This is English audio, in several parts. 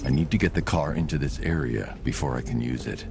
I need to get the car into this area before I can use it.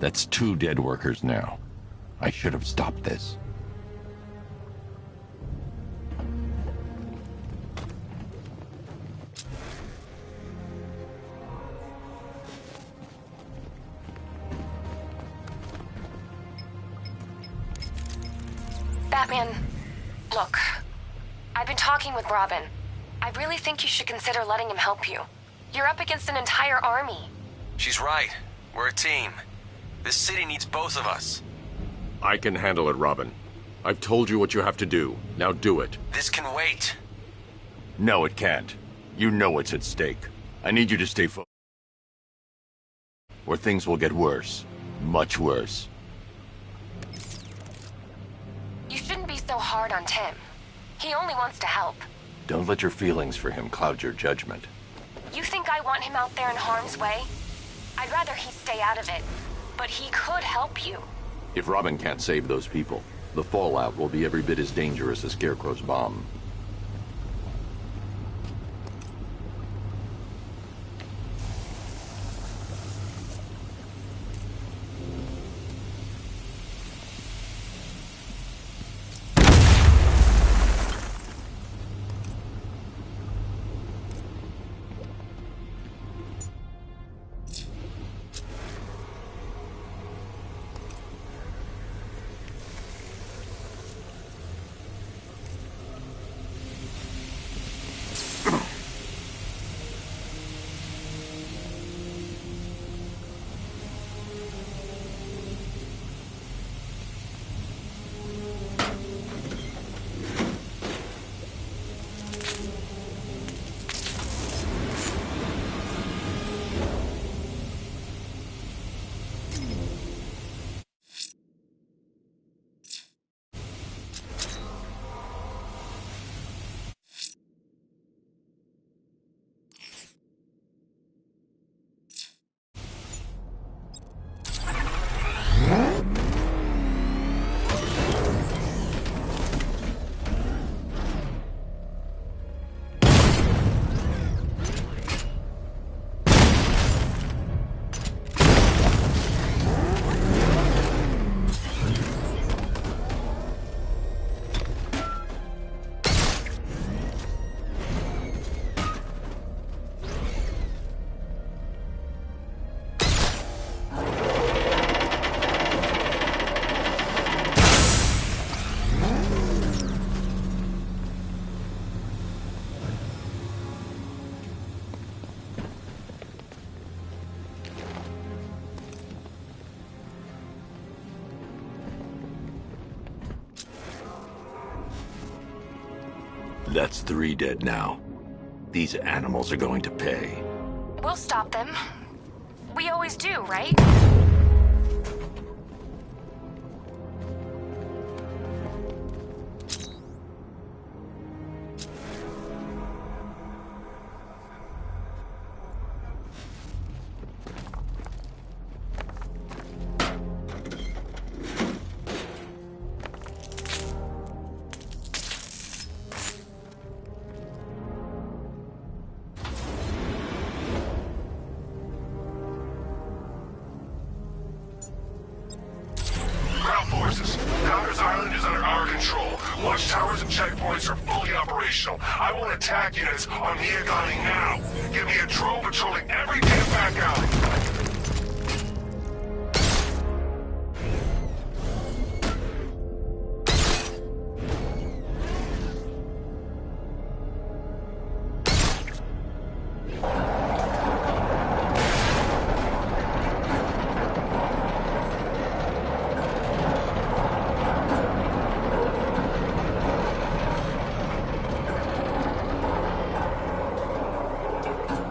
That's 2 dead workers now. I should have stopped this. Batman, look. I've been talking with Robin. I really think you should consider letting him help you. You're up against an entire army. She's right. We're a team. This city needs both of us. I can handle it, Robin. I've told you what you have to do. Now do it. This can wait. No, it can't. You know what's at stake. I need you to stay focused, or things will get worse. Much worse. You shouldn't be so hard on Tim. He only wants to help. Don't let your feelings for him cloud your judgment. You think I want him out there in harm's way? I'd rather he stay out of it. But he could help you. If Robin can't save those people, the fallout will be every bit as dangerous as Scarecrow's bomb. That's 3 dead now. These animals are going to pay. We'll stop them. We always do, right? Forces. Congress Island is under our control. Watchtowers and checkpoints are fully operational. I want attack units on Niagani now. Give me a drone patrolling every damn back alley.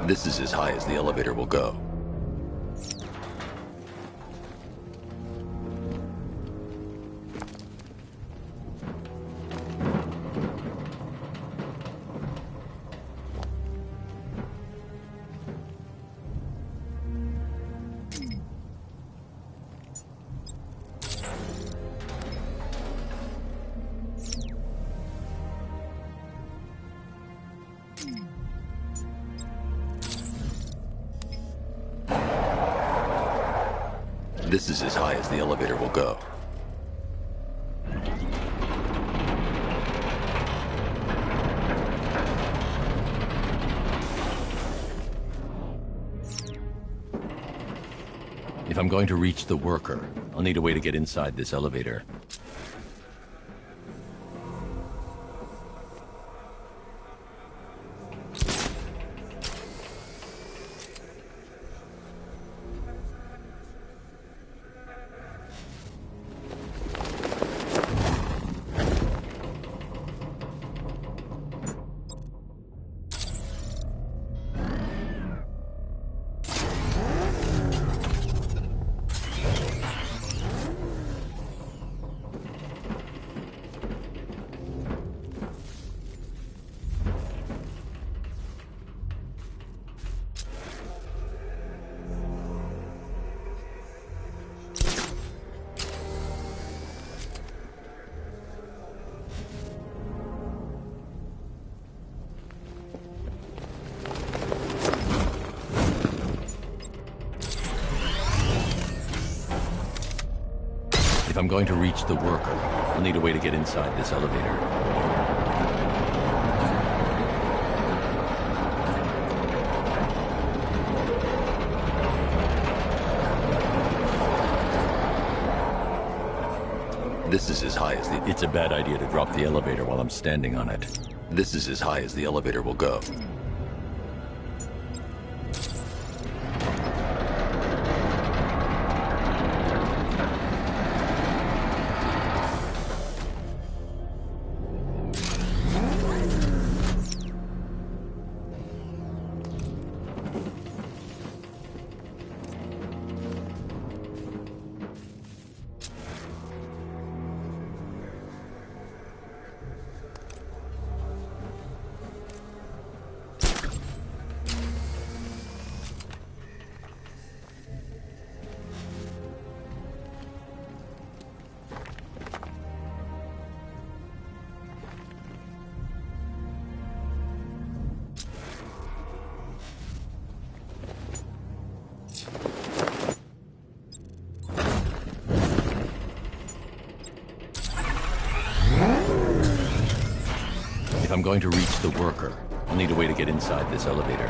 This is as high as the elevator will go. This is as high as the elevator will go. If I'm going to reach the worker, I'll need a way to get inside this elevator. If I'm going to reach the worker, I'll need a way to get inside this elevator. This is as high as the... It's a bad idea to drop the elevator while I'm standing on it. This is as high as the elevator will go. If I'm going to reach the worker, I'll need a way to get inside this elevator.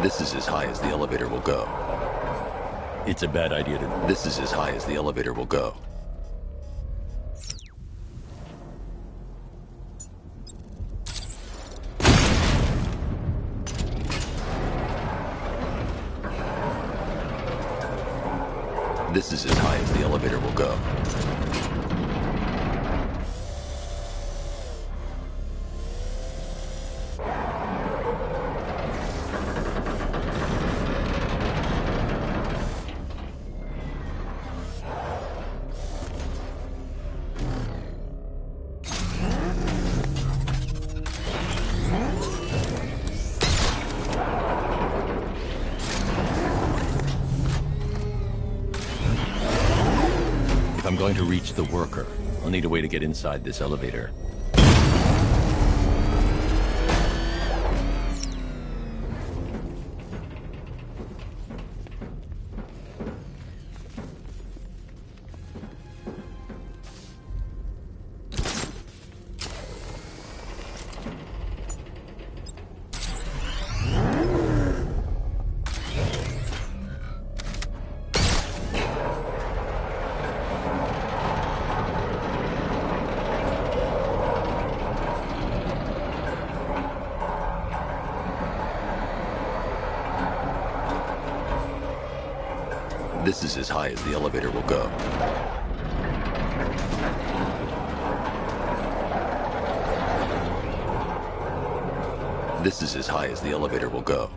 This is as high as the elevator will go. It's a bad idea to... This is as high as the elevator will go. This is as high as the elevator will go. If I'm going to reach the worker, I'll need a way to get inside this elevator. This is as high as the elevator will go. This is as high as the elevator will go.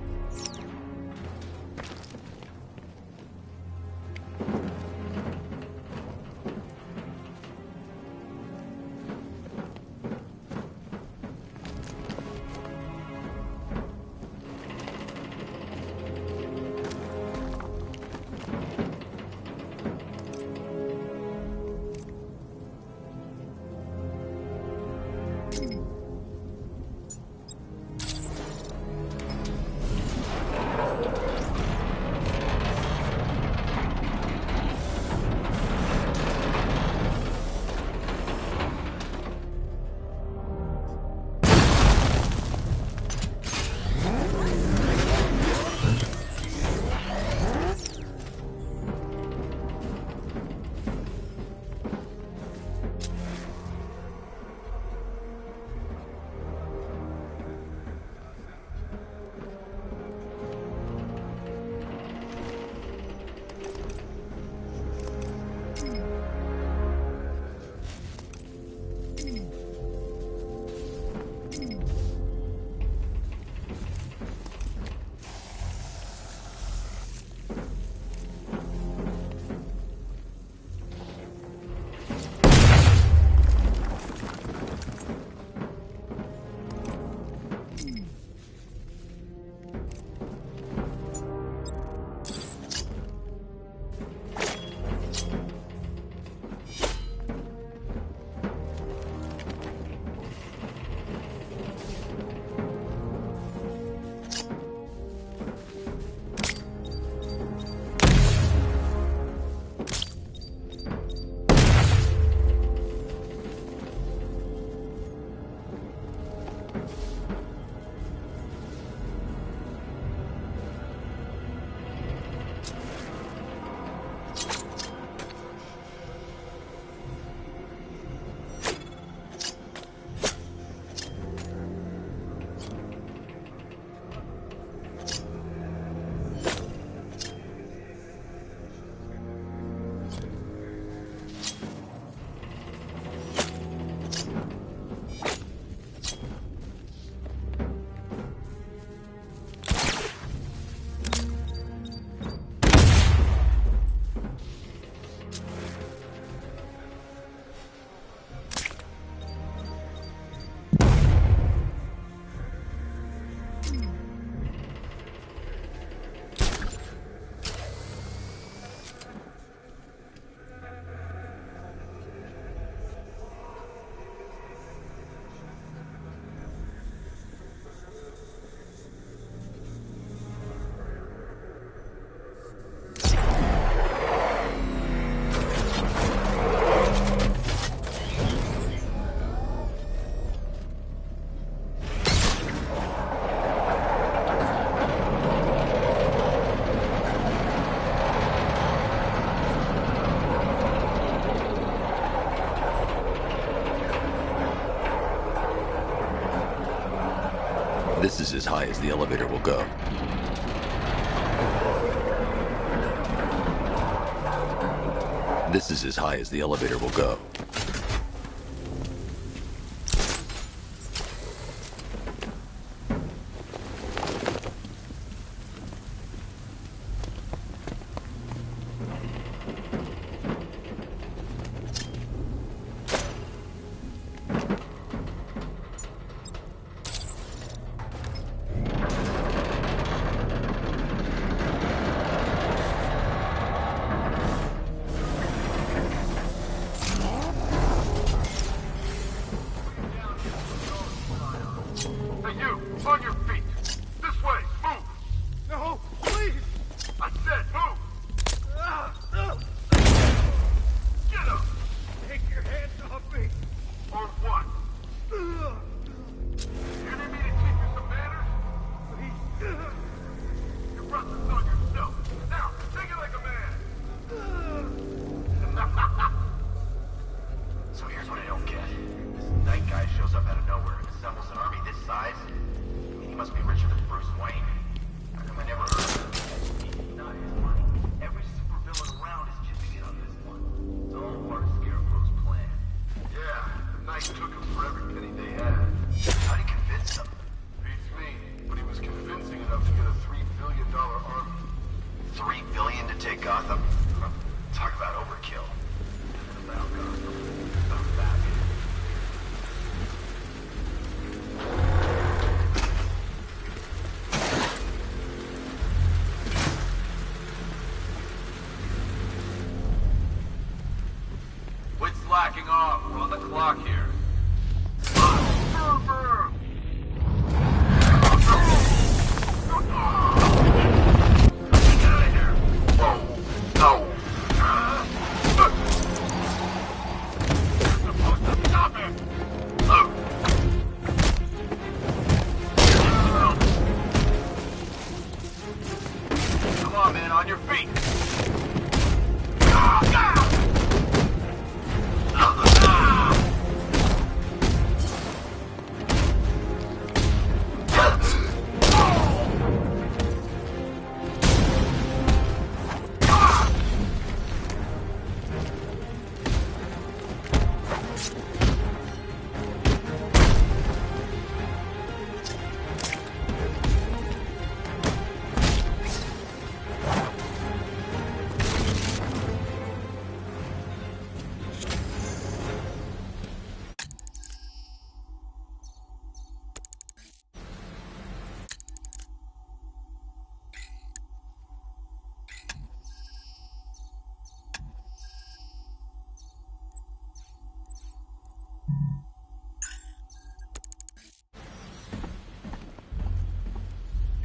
This is as high as the elevator will go. This is as high as the elevator will go. Slacking off. We're on the clock here. Come on, man, on your feet.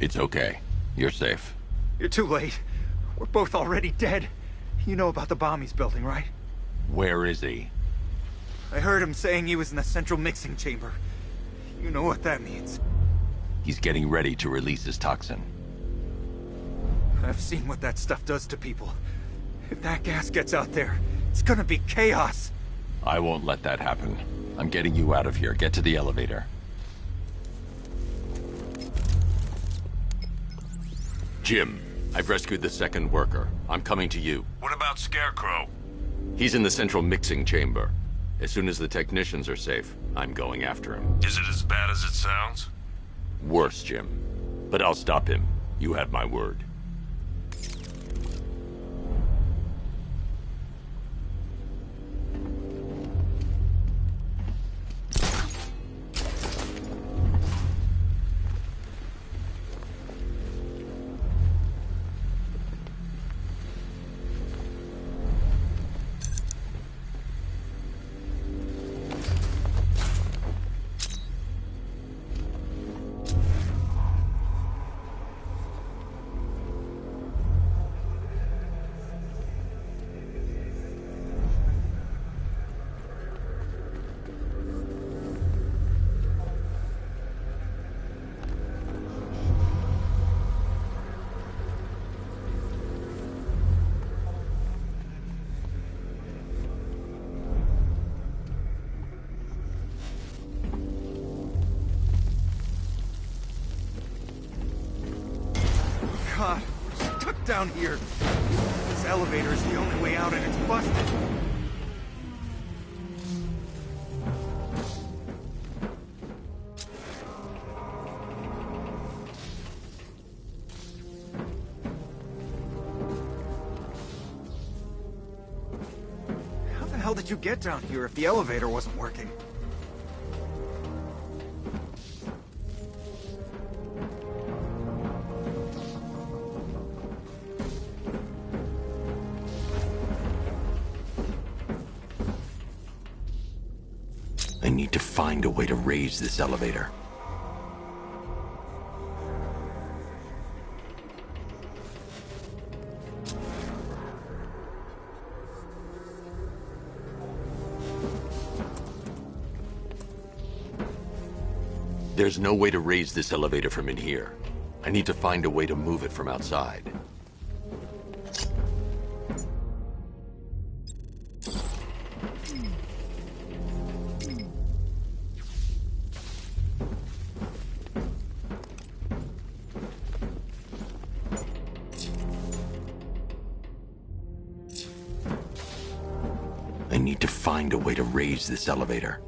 It's okay. You're safe. You're too late. We're both already dead. You know about the bomb he's building, right? Where is he? I heard him saying he was in the central mixing chamber. You know what that means. He's getting ready to release his toxin. I've seen what that stuff does to people. If that gas gets out there, it's gonna be chaos. I won't let that happen. I'm getting you out of here. Get to the elevator. Jim, I've rescued the second worker. I'm coming to you. What about Scarecrow? He's in the central mixing chamber. As soon as the technicians are safe, I'm going after him. Is it as bad as it sounds? Worse, Jim. But I'll stop him. You have my word. God, we're stuck down here. This elevator is the only way out and it's busted. How the hell did you get down here if the elevator wasn't working? I need to find a way to raise this elevator. There's no way to raise this elevator from in here. I need to find a way to move it from outside. I need to find a way to raise this elevator.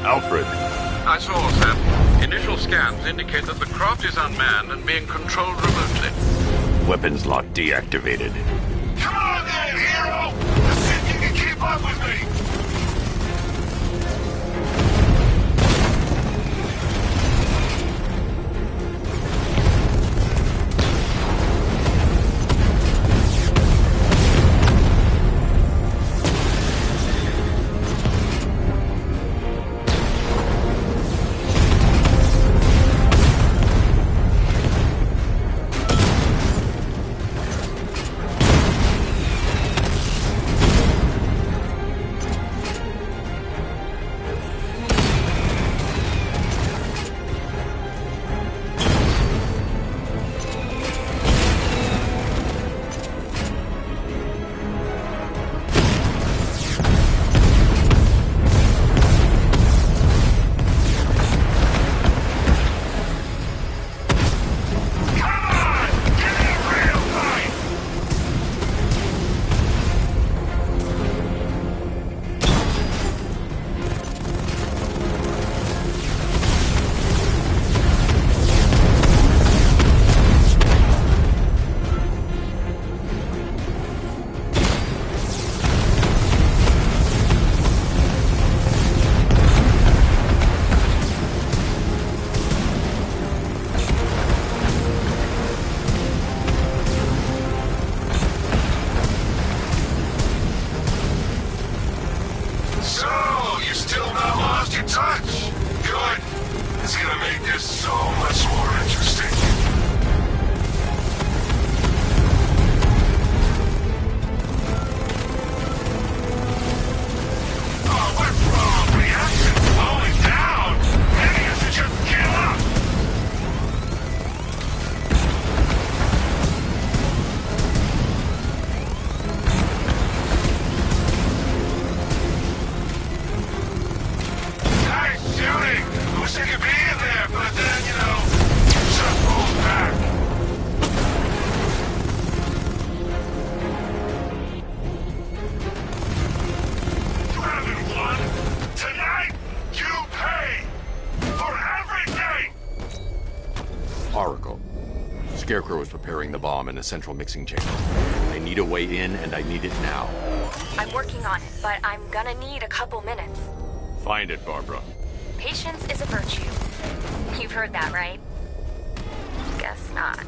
Alfred. I saw, sir. Initial scans indicate that the craft is unmanned and being controlled remotely. Weapons lock deactivated. Come on then, hero! Let's see if you can keep up with me! Scarecrow is preparing the bomb in the central mixing chamber. I need a way in, and I need it now. I'm working on it, but I'm gonna need a couple minutes. Find it, Barbara. Patience is a virtue. You've heard that, right? Guess not.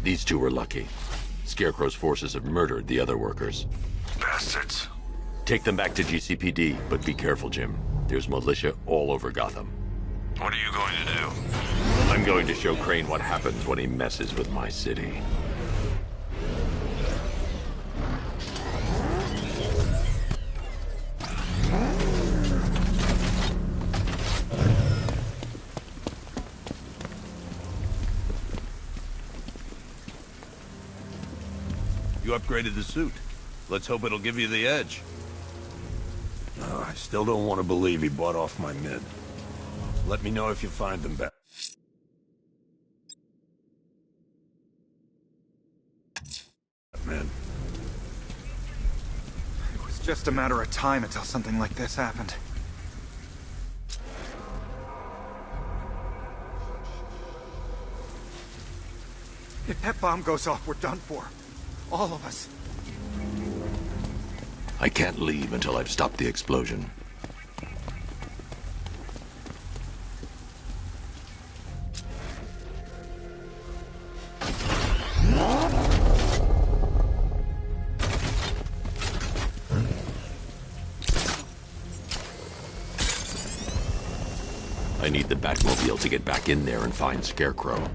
These two were lucky. Scarecrow's forces have murdered the other workers. Bastards. Take them back to GCPD, but be careful, Jim. There's militia all over Gotham. What are you going to do? I'm going to show Crane what happens when he messes with my city. You upgraded the suit. Let's hope it'll give you the edge. No, I still don't want to believe he bought off my men. Let me know if you find them back. Man. It was just a matter of time until something like this happened. If that bomb goes off, we're done for. All of us. I can't leave until I've stopped the explosion. I need the Batmobile to get back in there and find Scarecrow.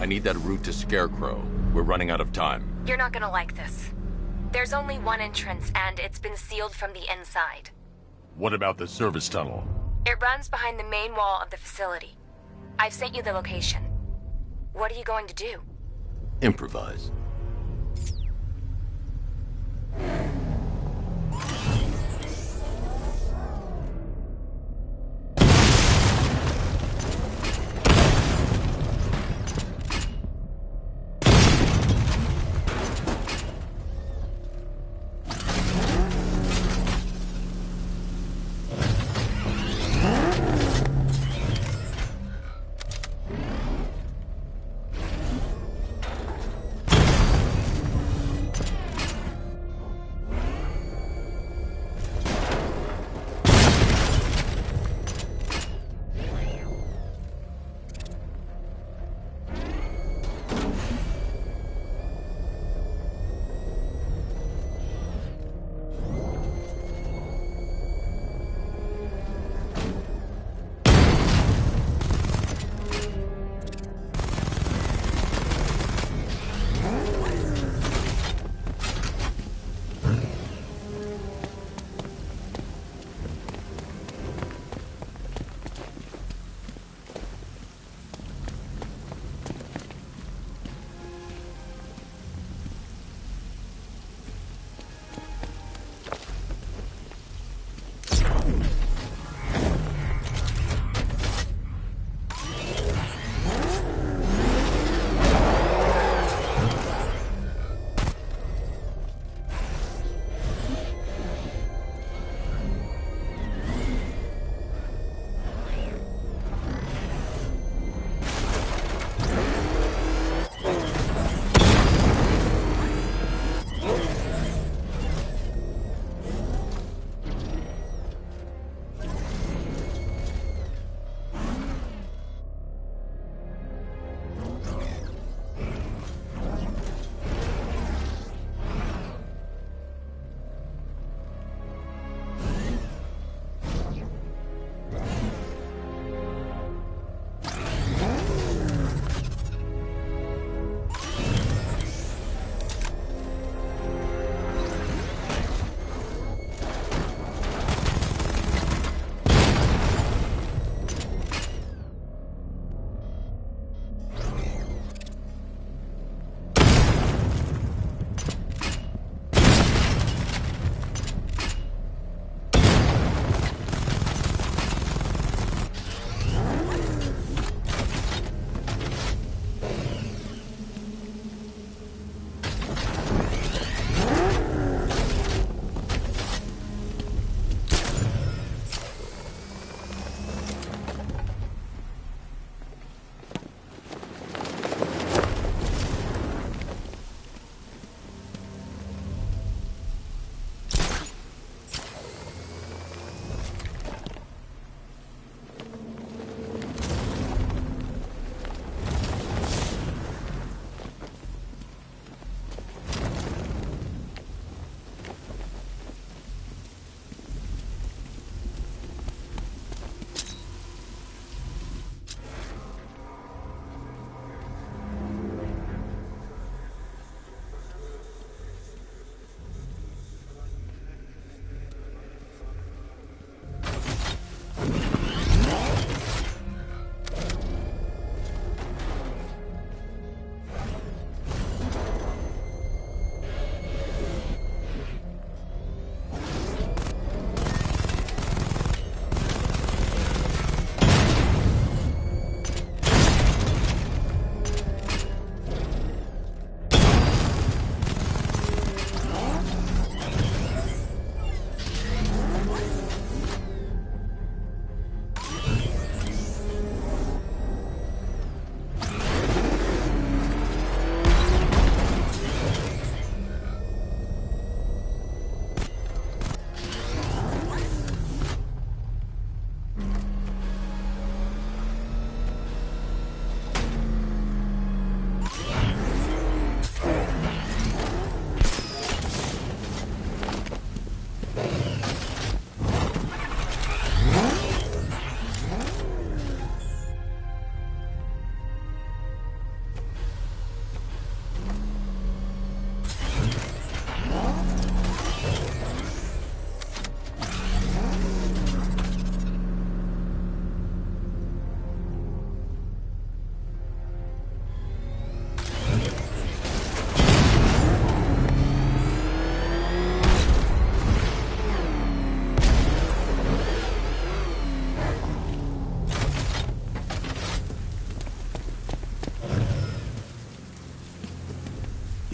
I need that route to Scarecrow. We're running out of time. You're not gonna like this. There's only one entrance, and it's been sealed from the inside. What about the service tunnel? It runs behind the main wall of the facility. I've sent you the location. What are you going to do? Improvise.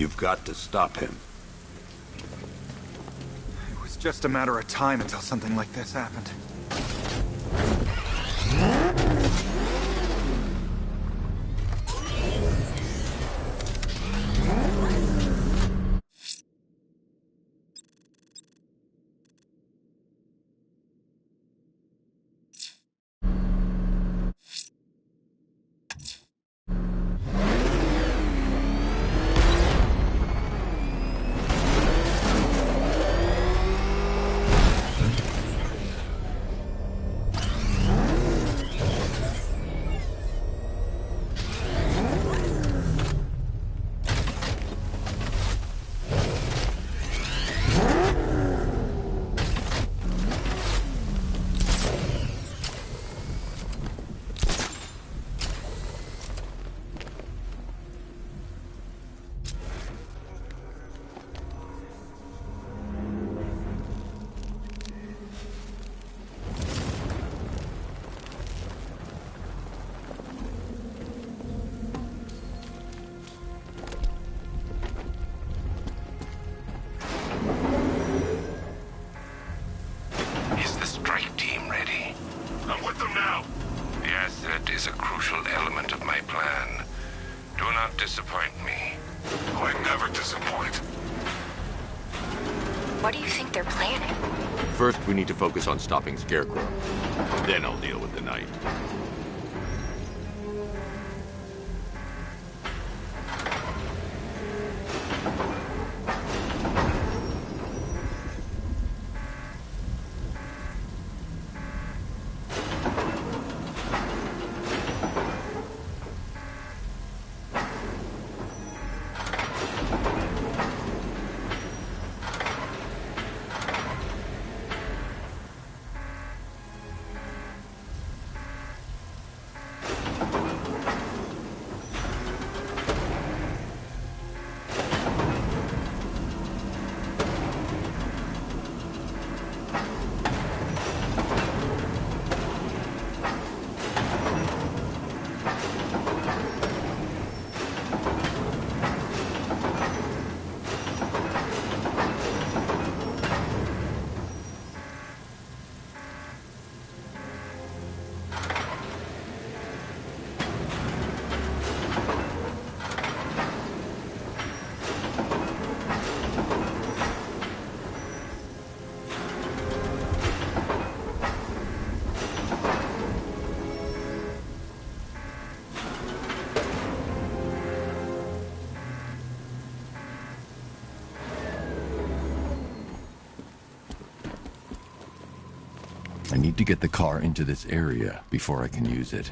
You've got to stop him. It was just a matter of time until something like this happened. Is the strike team ready? I'm with them now. The asset is a crucial element of my plan. Do not disappoint me. Oh, I never disappoint. What do you think they're planning? First, we need to focus on stopping Scarecrow. Then I'll deal with the Knight. I need to get the car into this area before I can use it.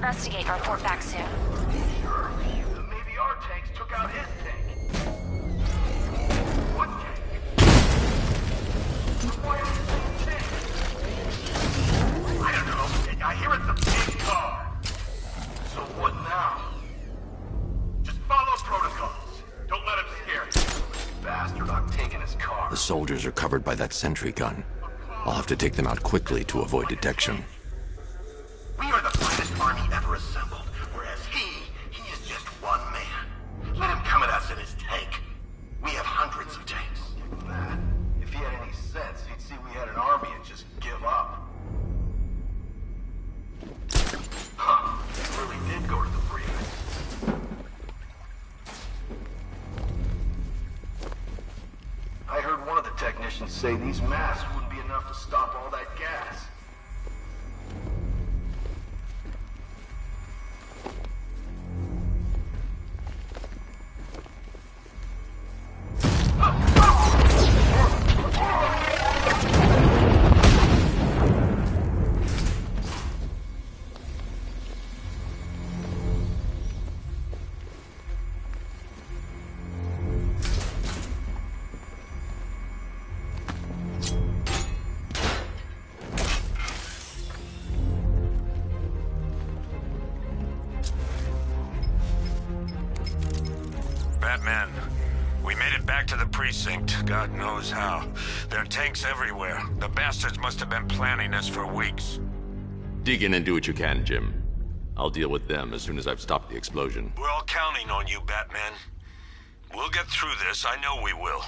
investigate and report back soon. Sure. Maybe our tanks took out his tank. What tank? Why is it tank? I don't know. I hear it's a big car. So what now? Just follow protocols. Don't let him scare you. Bastard, I'm taking his car. The soldiers are covered by that sentry gun. I'll have to take them out quickly to avoid detection. We are the finest army ever assembled, whereas he is just one man. Let him come at us in his tank. We have hundreds of tanks. If he had any sense, he'd see we had an army and just give up. Huh, he really did go to the briefing. I heard one of the technicians technicians say these masks wouldn't be enough to stop all that gas. Batman, we made it back to the precinct, God knows how. There are tanks everywhere. The bastards must have been planning this for weeks. Dig in and do what you can, Jim. I'll deal with them as soon as I've stopped the explosion. We're all counting on you, Batman. We'll get through this, I know we will.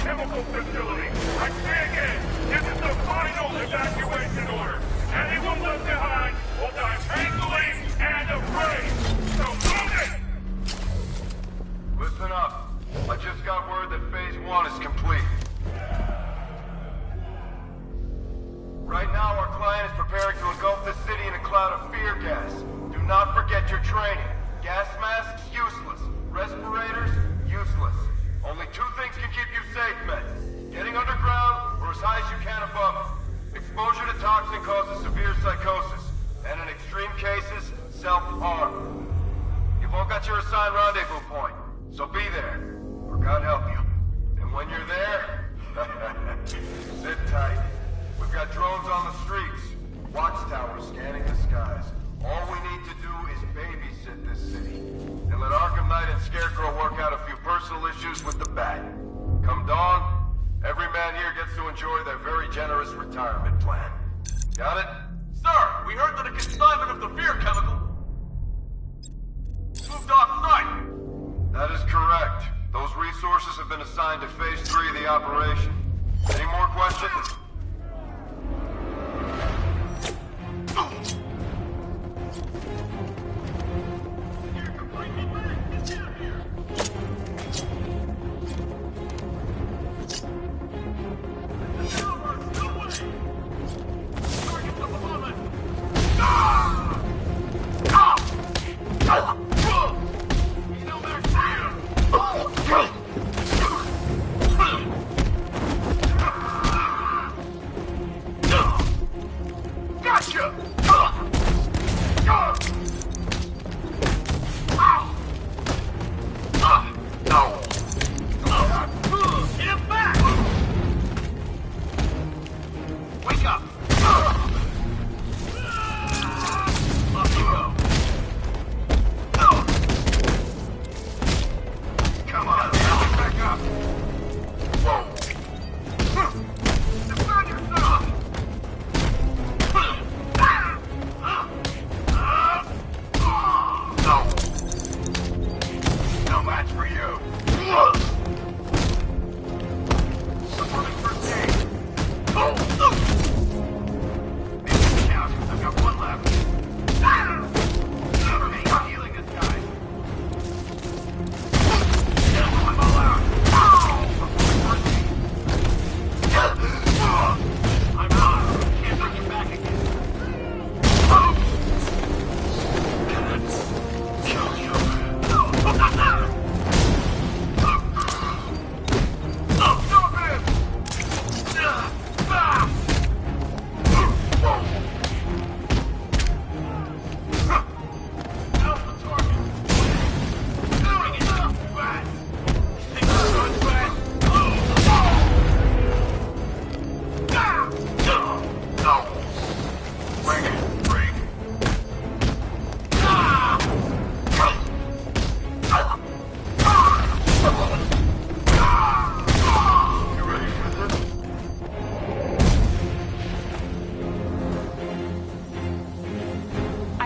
chemical facility. I say again, this is the final evacuation order. Anyone left behind will die painfully and afraid. So move it! Listen up. I just got word that Phase 1 is complete. Right now, our client is preparing to engulf the city in a cloud of fear gas. Do not forget your training. Gas masks, useless. Respirators, useless. Only two things can keep you safe, men. Getting underground, or as high as you can above it. Exposure to toxin causes severe psychosis, and in extreme cases, self-harm. You've all got your assigned rendezvous point, so be there, or God help you. And when you're there, sit tight. We've got drones on the streets, watchtowers scanning the skies. All we need to do is babysit this city, and let Arkham Knight and Scarecrow work out a few personal issues with the Bat. Come dawn, every man here gets to enjoy their very generous retirement plan. Got it? Sir, we heard that a consignment of the fear chemical moved off-site. That is correct. Those resources have been assigned to Phase 3 of the operation. Any more questions?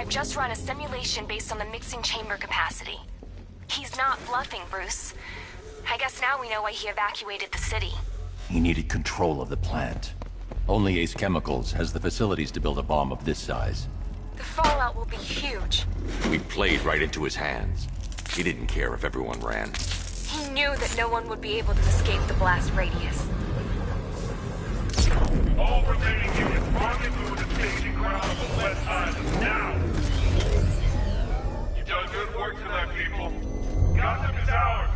Just run a simulation based on the mixing chamber capacity. He's not bluffing, Bruce. I guess now we know why he evacuated the city. He needed control of the plant. Only Ace Chemicals has the facilities to build a bomb of this size. The fallout will be huge. We played right into his hands. He didn't care if everyone ran. He knew that no one would be able to escape the blast radius. All remaining units rendezvous at the staging ground on the west island now! You've done good work tonight, people. Gotham is ours!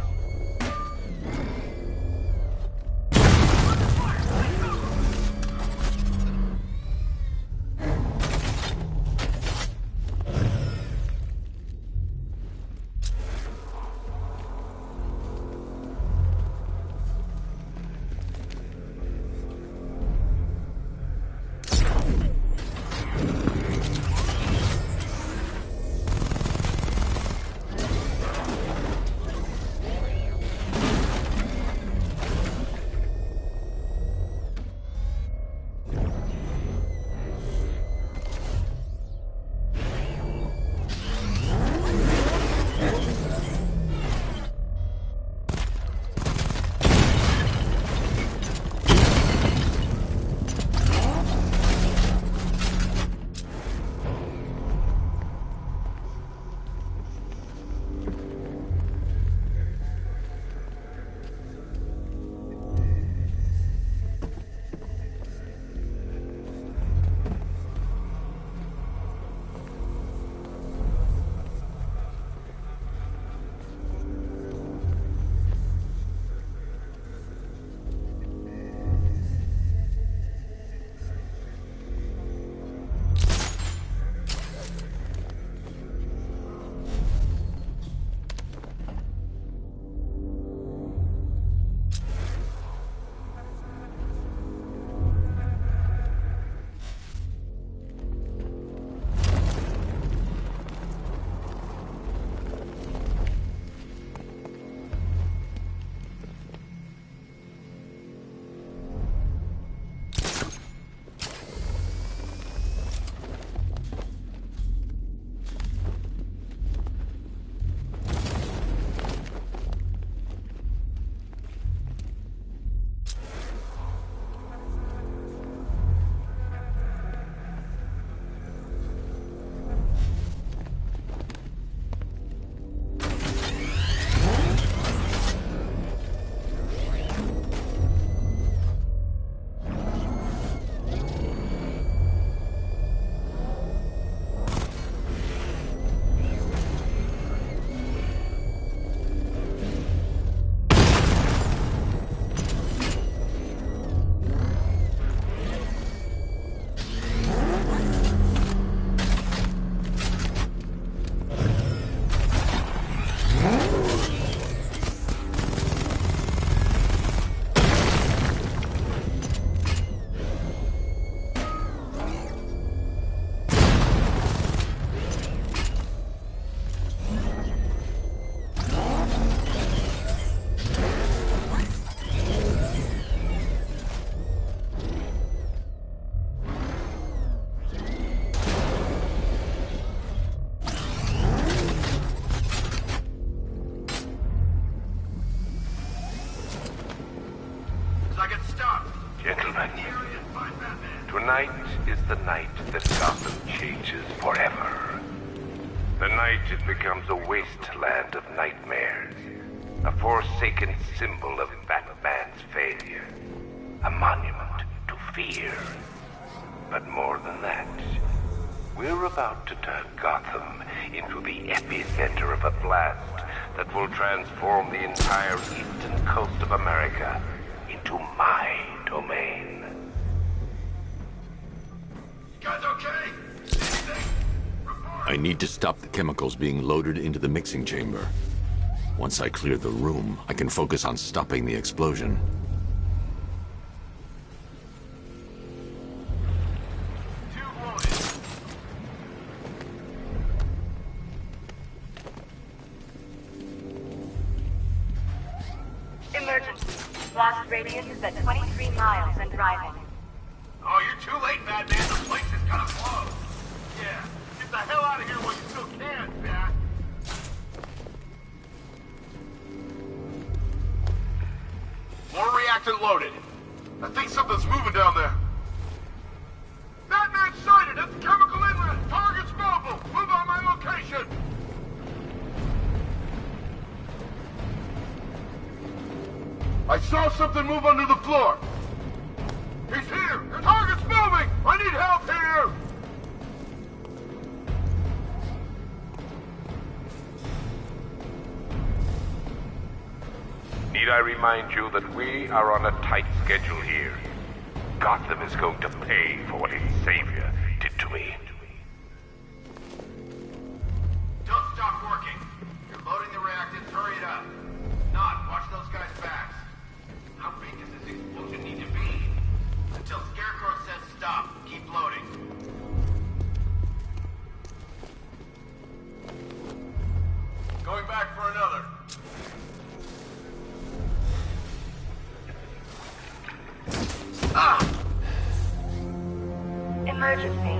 the night that Gotham changes forever. The night it becomes a wasteland of nightmares. A forsaken symbol of Batman's failure. A monument to fear. But more than that, we're about to turn Gotham into the epicenter of a blast that will transform the entire eastern coast of America into my domain. You guys okay? Anything? Report. I need to stop the chemicals being loaded into the mixing chamber. Once I clear the room, I can focus on stopping the explosion. Emergency. Blast radius is at 23 miles and driving. Oh, you're too late, Batman. The place is gonna blow. Yeah, get the hell out of here while you still can, Bat. More reactant loaded. I think something's moving down there. Batman sighted at the chemical inlet. Target's mobile. Move on my location. I saw something move under the floor. He's here! Your target's moving! I need help here! Need I remind you that we are on a tight schedule here? Gotham is going to pay for what its savior did to me. Don't stop working. You're loading the reactants. Hurry it up. Not watch those guys' backs. How big does this explosion need to be? Until Scarecrow says stop. Keep loading. Going back for another. Emergency.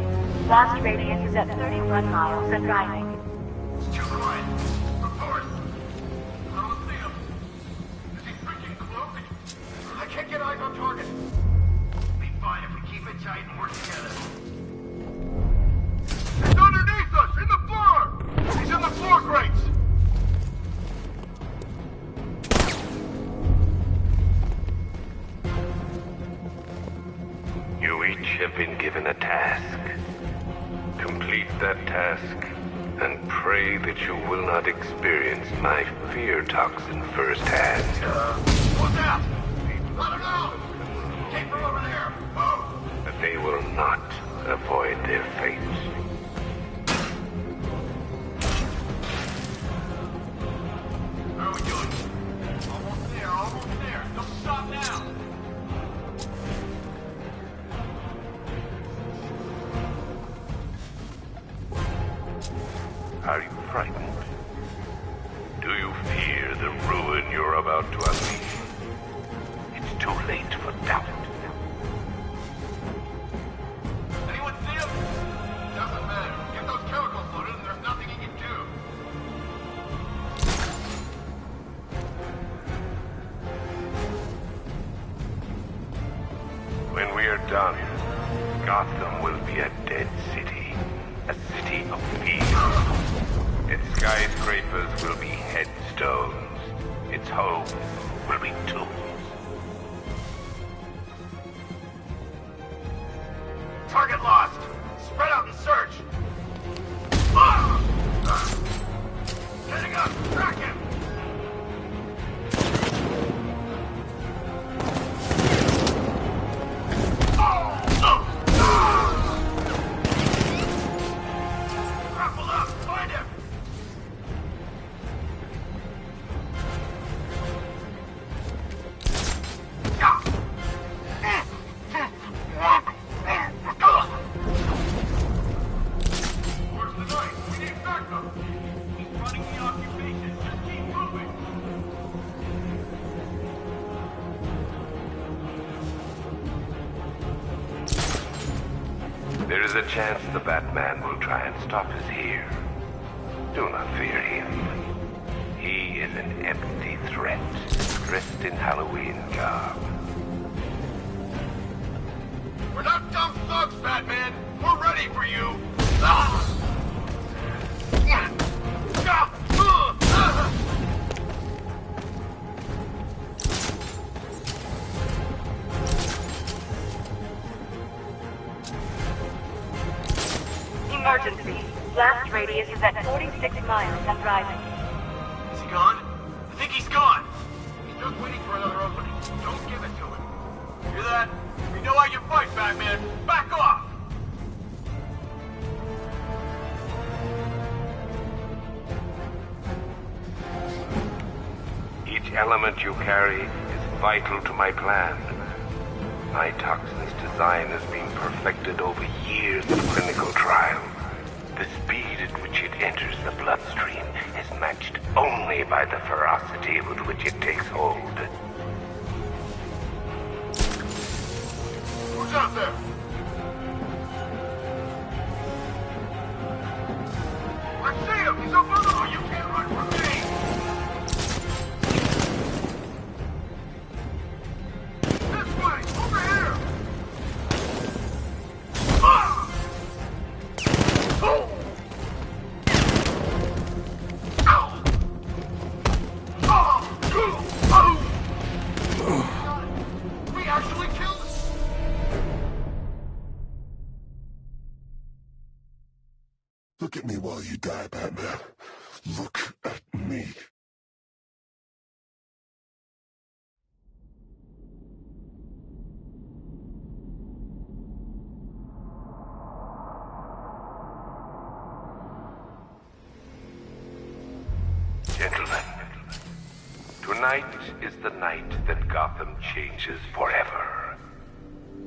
Blast radius is at 31 miles and driving. It's too quiet. Report. I don't see him. Is he freaking cloaked? I can't get eyes on target. Be fine if we keep it tight and work together. He's underneath us! In the floor! He's in the floor grates! You each have been given a task. Complete that task, and pray that you will not experience my fear toxin firsthand. What's that? Let him know! Keep her over there! Oh! But they will not avoid their fate. How are we doing? Almost there, almost there. Don't stop now! Are you frightened? Do you fear the ruin you're about to unleash? It's too late for doubt. Anyone see him? Doesn't matter. Get those chemicals loaded and there's nothing he can do. When we are done, Gotham will be a dead city. A city of fear. Its skyscrapers will be headstones. Its homes will be tombs. Target lost! Spread out and search! Getting up! Track him! Grapple up! Find him! Where's the knife? We need backup! He's running the occupation. Just keep moving! There is a chance the Batman will try and stop us here. Do not fear him. He is an empty threat, dressed in Halloween garb. We're not dumb thugs, Batman! We're ready for you! Ah! Emergency. Blast radius is at 46 miles and rising. Is he gone? I think he's gone! He's just waiting for another opening. Don't give it to him. Hear that? We know how you fight, Batman! Back off! Each element you carry is vital to my plan. My toxin's design has been perfected over years of clinical trials. The speed at which it enters the bloodstream is matched only by the ferocity with which it takes hold. Who's out there? I see him! He's up on the... You can't run from me! This way! Over here! Ah! Oh! Ow! Oh! Oh! We actually killed him! Look at me while you die, Batman. Look at me. Gentlemen, tonight is the night that Gotham changes forever.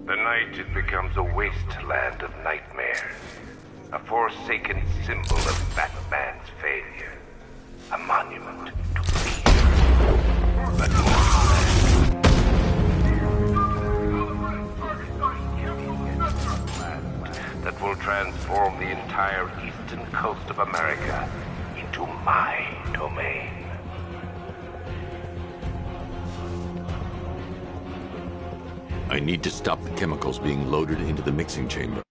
The night it becomes a wasteland of nightmares. A forsaken symbol of Batman's failure. A monument to fear. But that will transform the entire eastern coast of America into my domain. I need to stop the chemicals being loaded into the mixing chamber.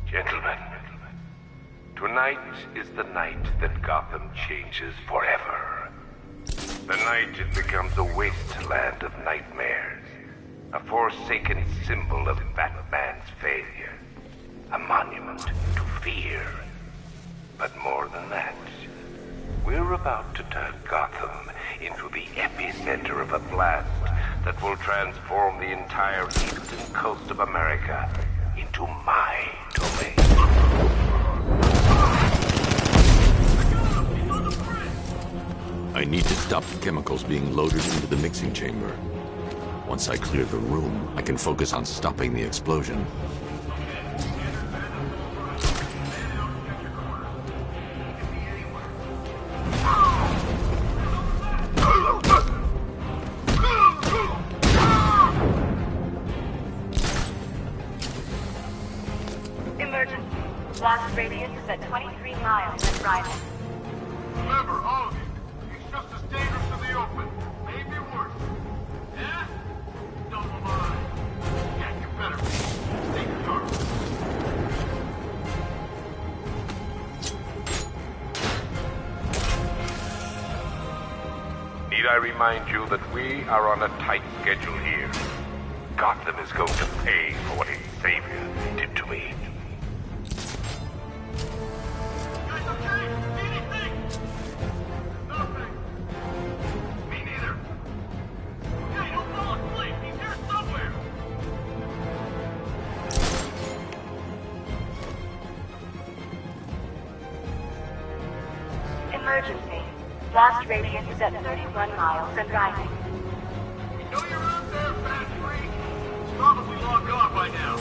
Gentlemen, tonight is the night that Gotham changes forever. The night it becomes a wasteland of nightmares. A forsaken symbol of Batman's failure. A monument to fear. But more than that, we're about to turn Gotham into the epicenter of a blast that will transform the entire eastern coast of America into my domain. I need to stop the chemicals being loaded into the mixing chamber. Once I clear the room, I can focus on stopping the explosion. radius is at 23 miles and rising. Remember, all of you, it's just as dangerous in the open. Maybe worse. Yeah? Double line. Yeah, you better be. Stay sharp. Need I remind you that we are on a tight schedule here? Gotham is going to pay for what its savior did to me. Guys, okay? Anything? Nothing. Me neither. Okay, don't fall asleep. He's here somewhere. Emergency. Blast radius is at 31 miles and rising. We know you're out there, fat freak. He's probably long gone by now.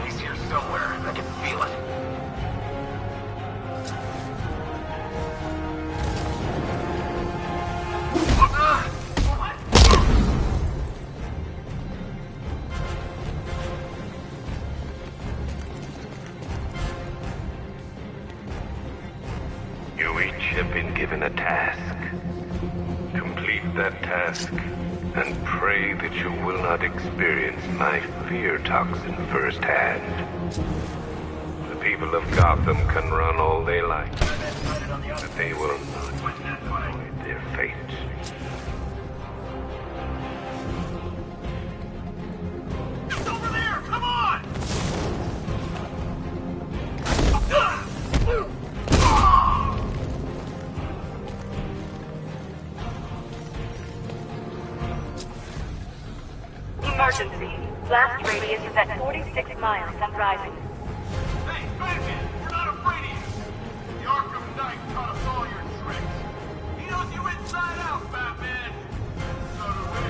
He's here somewhere. I can feel it. You each have been given a task. Complete that task, and pray that you will not experience my fear toxin firsthand. The people of Gotham can run all they like, but they will not avoid their fate. It's over there! Come on! Emergency. Blast radius is at 46 miles and rising. Hey, Batman! We're not afraid of you! The Arkham Knight taught us all your tricks. He knows you inside out, Batman! So do we.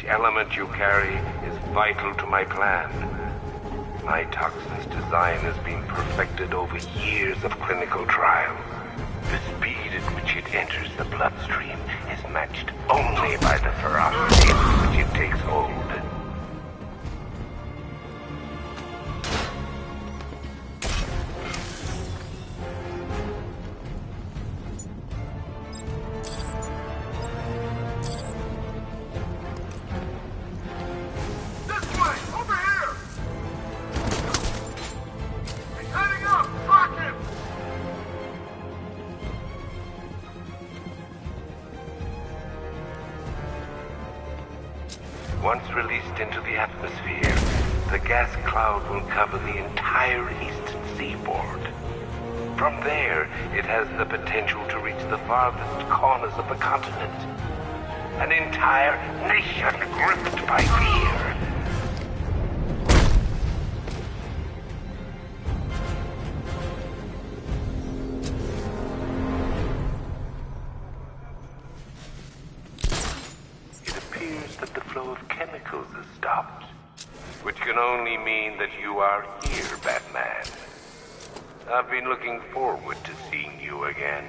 Element you carry is vital to my plan. My toxin's design has been perfected over years of clinical trials. The speed at which it enters the bloodstream is matched only by the ferocity with which it takes hold. Once released into the atmosphere, the gas cloud will cover the entire eastern seaboard. From there, it has the potential to reach the farthest corners of the continent. An entire nation gripped by fear. It appears that the flow of chemicals is stopped, which can only only mean that you are here, Batman. I've been looking forward to seeing you again.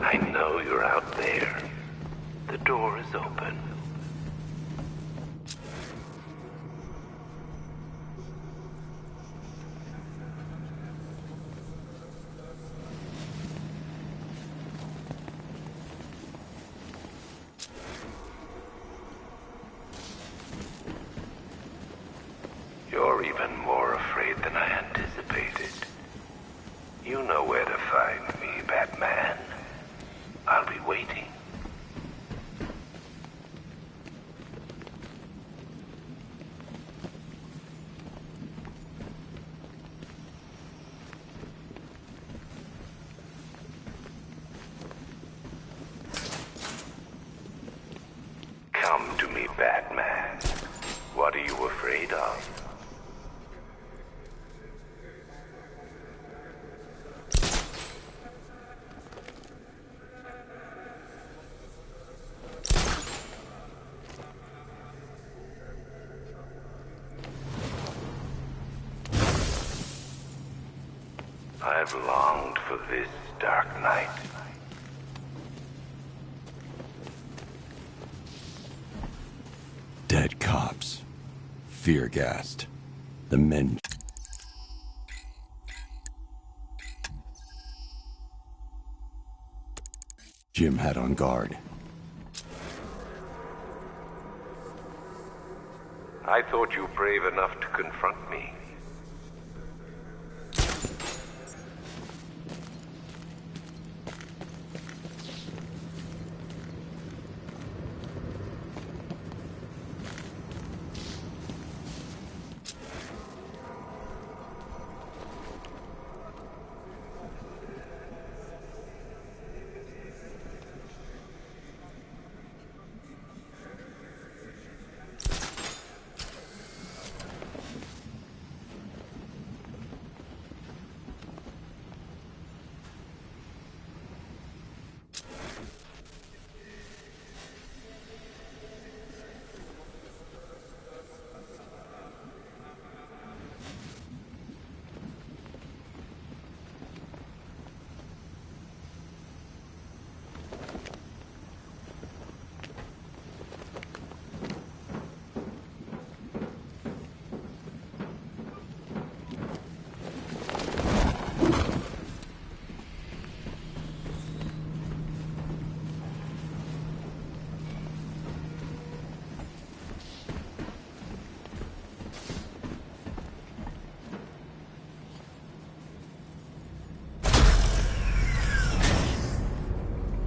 I know you're out there. The door is open. You're even more afraid than I anticipated. You know where to find me, Batman. I'll be waiting. Come to me, Batman. What are you afraid of? I've longed for this dark night. Dead cops. Fear-gassed. The men... Jim had on guard. I thought you brave enough to confront me.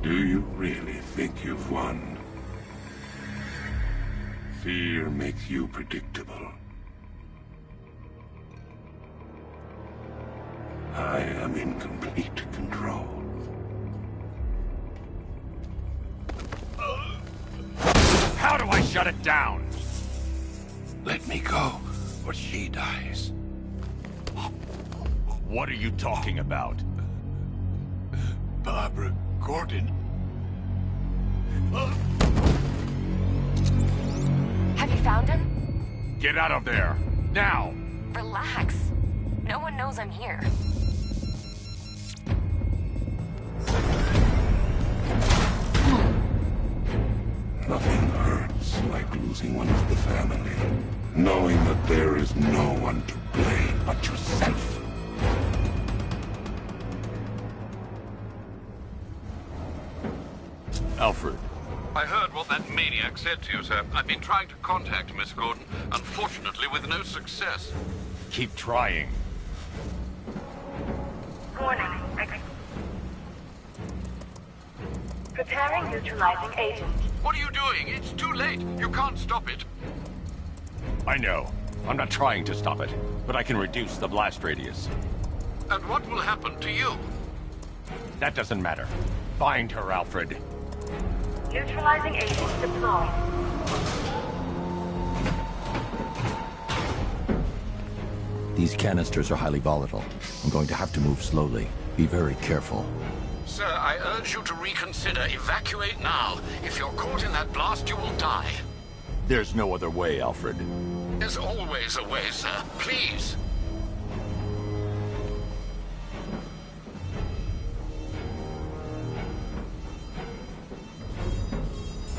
Do you really think you've won? Fear makes you predictable. I am in complete control. How do I shut it down? Let me go, or she dies. What are you talking about? Barbara Gordon. Have you found him? Get out of there! Now! Relax. No one knows I'm here. Nothing hurts like losing one of the family. Knowing that there is no one to blame but yourself. Alfred. I heard what that maniac said to you, sir. I've been trying to contact Miss Gordon, unfortunately with no success. Keep trying. Warning. Preparing neutralizing agent. What are you doing? It's too late. You can't stop it. I know. I'm not trying to stop it, but I can reduce the blast radius. And what will happen to you? That doesn't matter. Find her, Alfred. Neutralizing agent deployed. These canisters are highly volatile. I'm going to have to move slowly. Be very careful. Sir, I urge you to reconsider. Evacuate now. If you're caught in that blast, you will die. There's no other way, Alfred. There's always a way, sir. Please.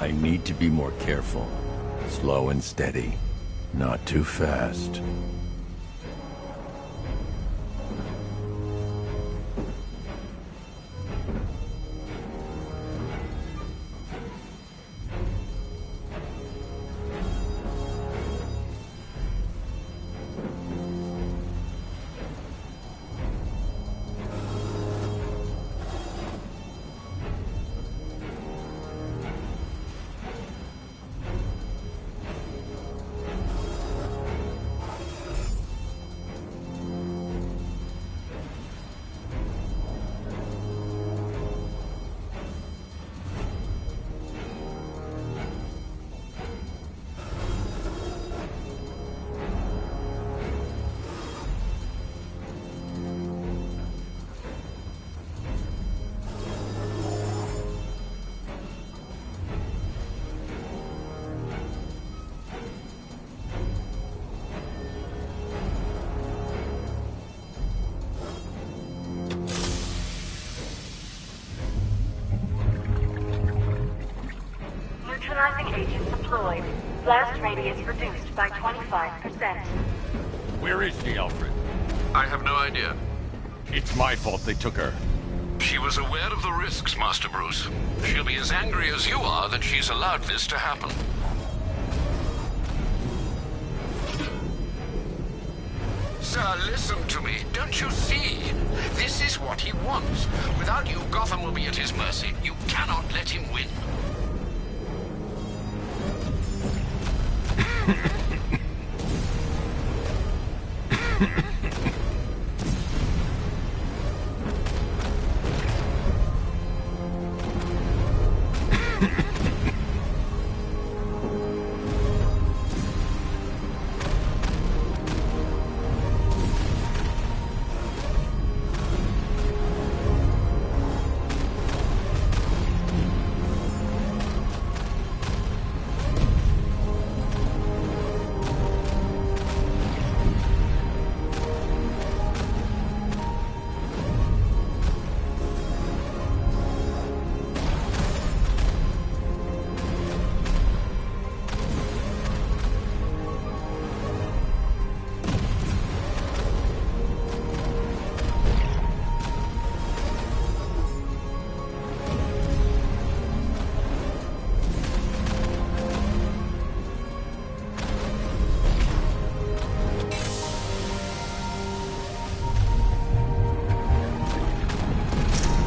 I need to be more careful. Slow and steady. Not too fast. Neutralizing agent deployed. Blast radius reduced by 25%. Where is she, Alfred? I have no idea. It's my fault they took her. She was aware of the risks, Master Bruce. She'll be as angry as you are that she's allowed this to happen. Sir, listen to me. Don't you see? This is what he wants. Without you, Gotham will be at his mercy. You cannot let him win.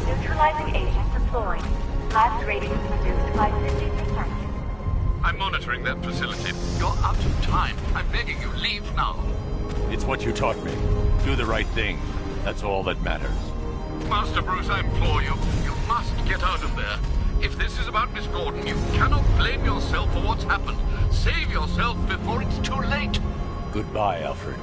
Neutralizing agent deployed. Blast radius reduced by 50%. I'm monitoring that facility. You're out of time. I'm begging you, leave now. It's what you taught me. Do the right thing. That's all that matters. Master Bruce, I implore you. You must get out of there. If this is about Miss Gordon, you cannot blame yourself for what's happened. Save yourself before it's too late. Goodbye, Alfred.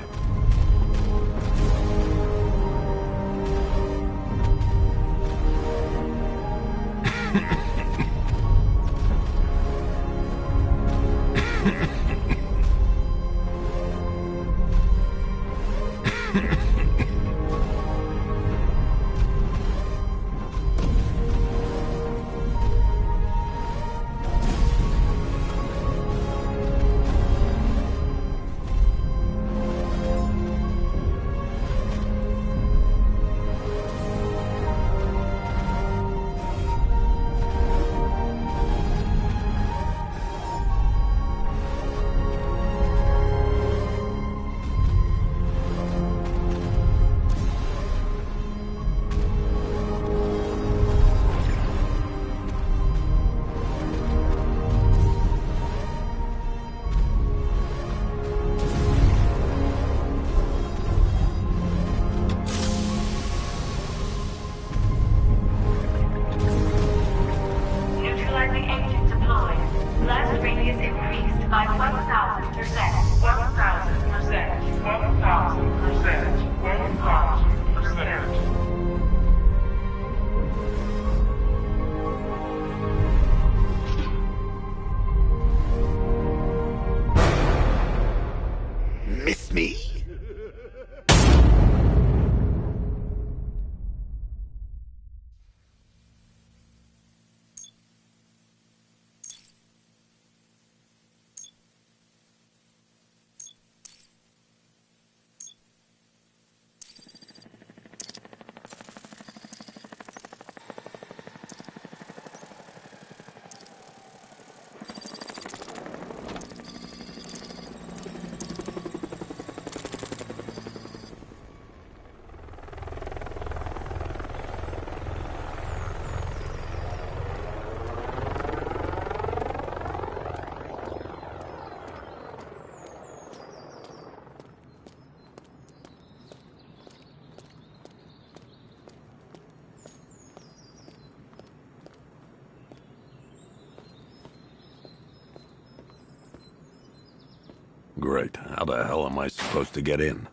Great. How the hell am I supposed to get in?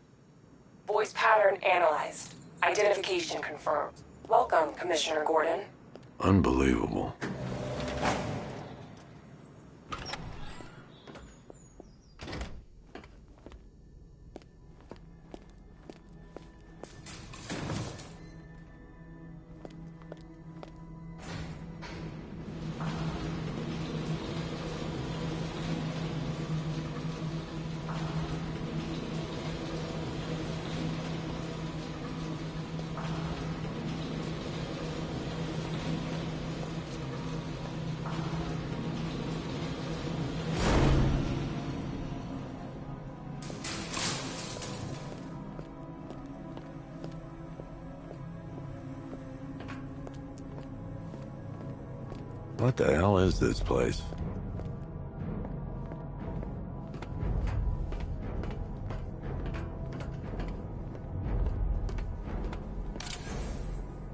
Voice pattern analyzed. Identification confirmed. Welcome, Commissioner Gordon. Unbelievable. What the hell is this place?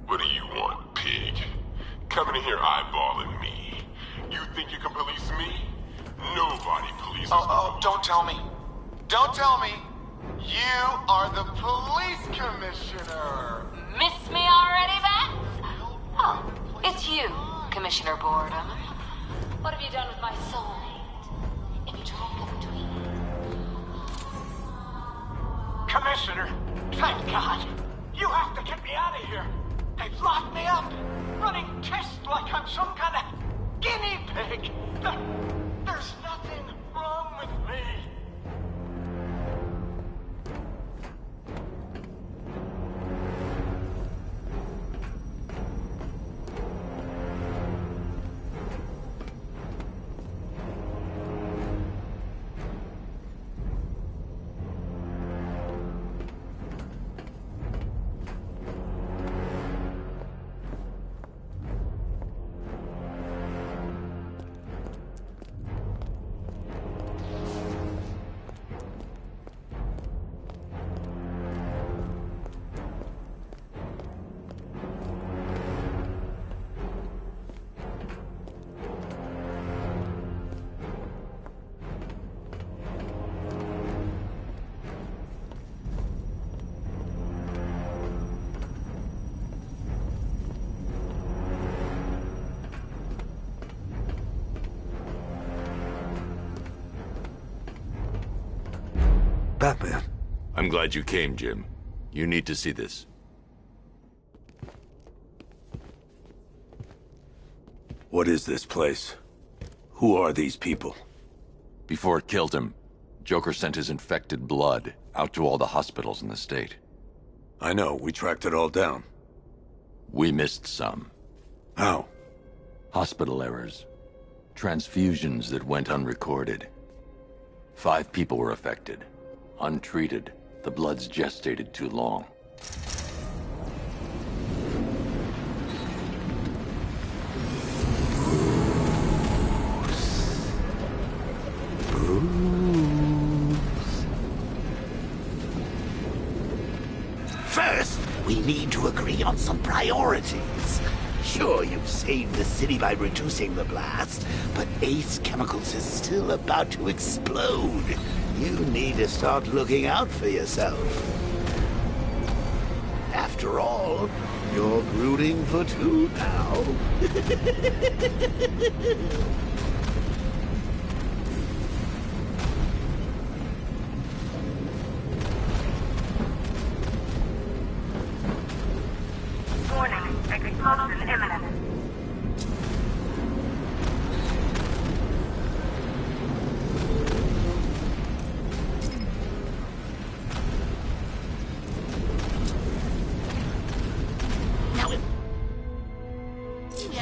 What do you want, pig? Coming in here eyeballing me. You think you can police me? Nobody polices me. Don't tell me. Don't tell me. You are the police commissioner. Miss me already, Vance? Oh, it's you, Commissioner Boredom. What have you done with my soulmate? Any trouble between you? Commissioner, thank God. You have to get me out of here. They've locked me up, running tests like I'm some kind of guinea pig. There's nothing wrong with me. Batman. I'm glad you came, Jim. You need to see this. What is this place? Who are these people? Before it killed him, Joker sent his infected blood out to all the hospitals in the state. I know, we tracked it all down. We missed some. How? Hospital errors. Transfusions that went unrecorded. 5 people were affected. Untreated, the blood's gestated too long. First, we need to agree on some priorities. Sure, you've saved the city by reducing the blast, but Ace Chemicals is still about to explode. You need to start looking out for yourself. After all, you're brooding for 2 now. Warning, explosion imminent.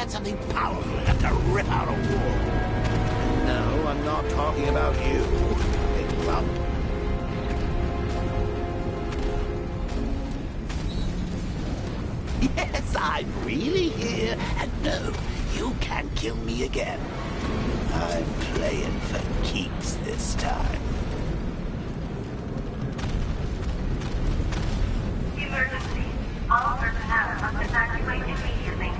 Something powerful enough to rip out a wall. No, I'm not talking about you. Big lump. Yes, I'm really here, and no, you can't kill me again. I'm playing for keeps this time. Emergency. All personnel must evacuate immediately.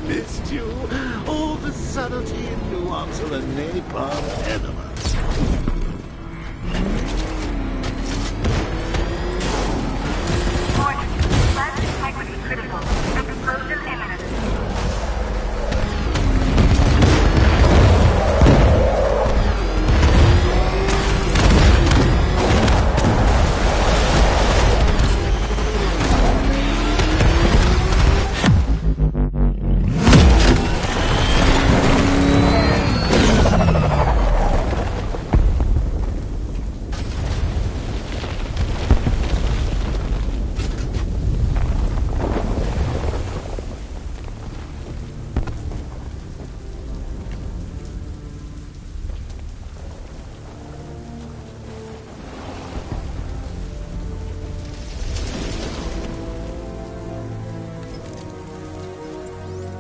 missed you. All the subtlety and nuance of a napalm enema. Plant integrity critical. Explosion imminent.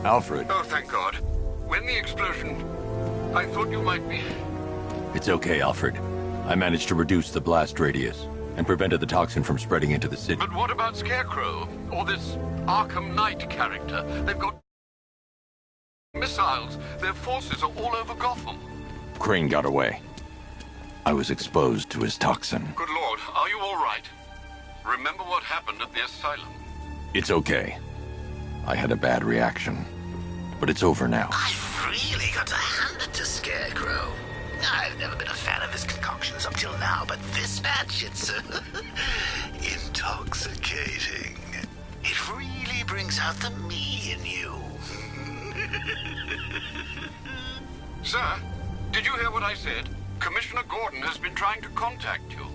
Alfred. Oh, thank God. When the explosion... I thought you might be... It's okay, Alfred. I managed to reduce the blast radius and prevented the toxin from spreading into the city. But what about Scarecrow? Or this Arkham Knight character? They've got... missiles. Their forces are all over Gotham. Crane got away. I was exposed to his toxin. Good Lord, are you all right? Remember what happened at the asylum? It's okay. I had a bad reaction. But it's over now. I've really got to hand it to Scarecrow. I've never been a fan of his concoctions up till now, but this batch, it's intoxicating. It really brings out the me in you. Sir, did you hear what I said? Commissioner Gordon has been trying to contact you.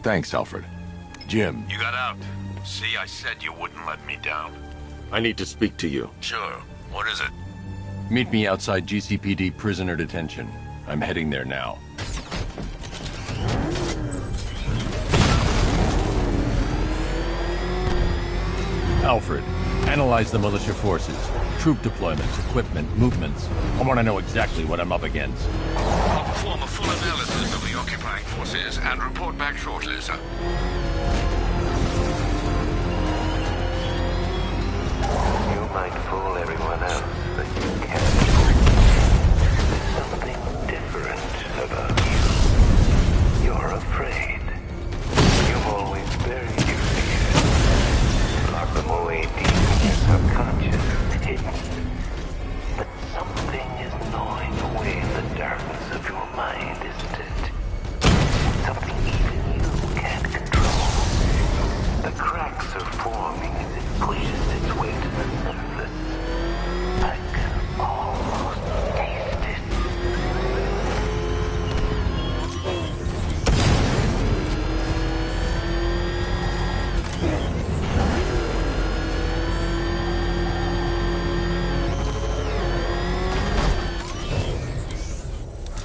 Thanks, Alfred. Jim. You got out. See, I said you wouldn't let me down. I need to speak to you. Sure. What is it? Meet me outside GCPD prisoner detention. I'm heading there now. Alfred, analyze the militia forces, troop deployments, equipment, movements. I want to know exactly what I'm up against. I'll perform a full analysis of the occupying forces and report back shortly, sir. You might fool everyone else, but you can't. There's something different about you. You're afraid. You've always buried your fears. Lock them away deep in your subconscious, hidden. But something is gnawing away the darkness of your mind, isn't it? Something even you can't control. The cracks are forming as it pushes its way to the surface. I can almost taste it.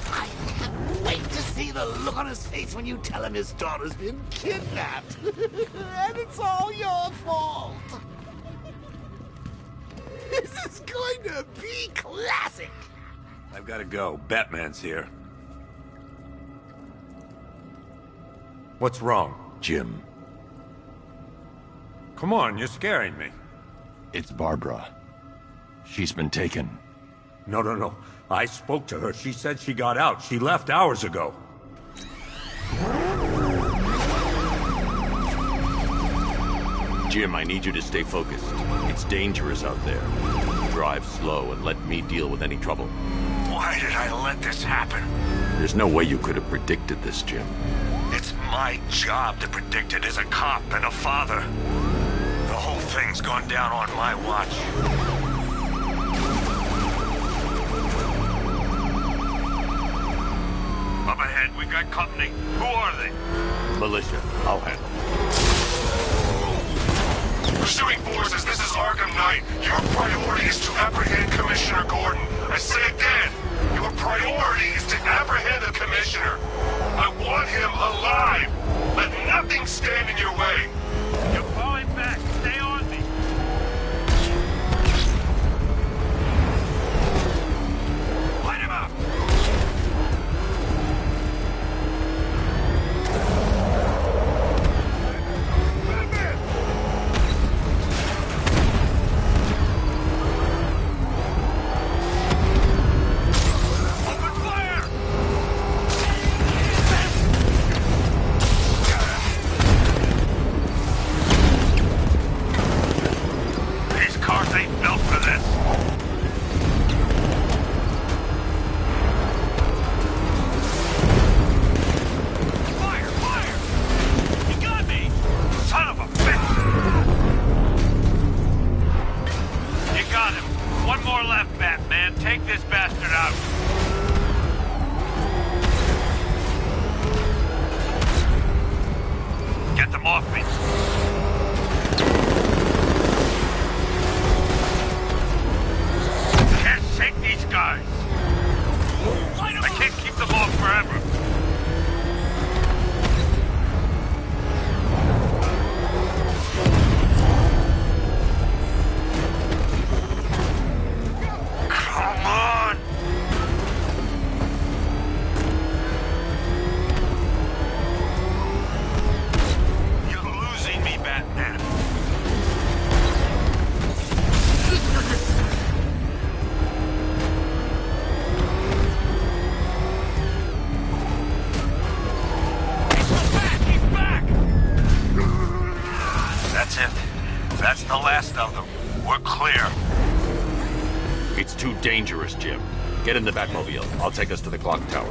I can't wait to see the look on his face when you tell him his daughter's been kidnapped. And it's all your fault. This is going to be classic. I've got to go. Batman's here. What's wrong? Jim. Come on, you're scaring me. It's Barbara. She's been taken. No. I spoke to her. She said she got out. She left hours ago. Jim, I need you to stay focused. It's dangerous out there. Drive slow and let me deal with any trouble. Why did I let this happen? There's no way you could have predicted this, Jim. It's my job to predict it as a cop and a father. The whole thing's gone down on my watch. Up ahead, we got company. Who are they? Militia. I'll handle it. Pursuing forces, this is Arkham Knight. Your priority is to apprehend Commissioner Gordon. I say again, your priority is to apprehend the Commissioner. I want him alive. Let nothing stand in your way. You're falling back. Stay on me. Light him up. Man, take this bastard out. Get them off me. Can't shake these guys. I can't keep them off forever. Come on! You're losing me, Batman. That's it. That's the last of them. We're clear. It's too dangerous, Jim. Get in the Batmobile. I'll take us to the clock tower.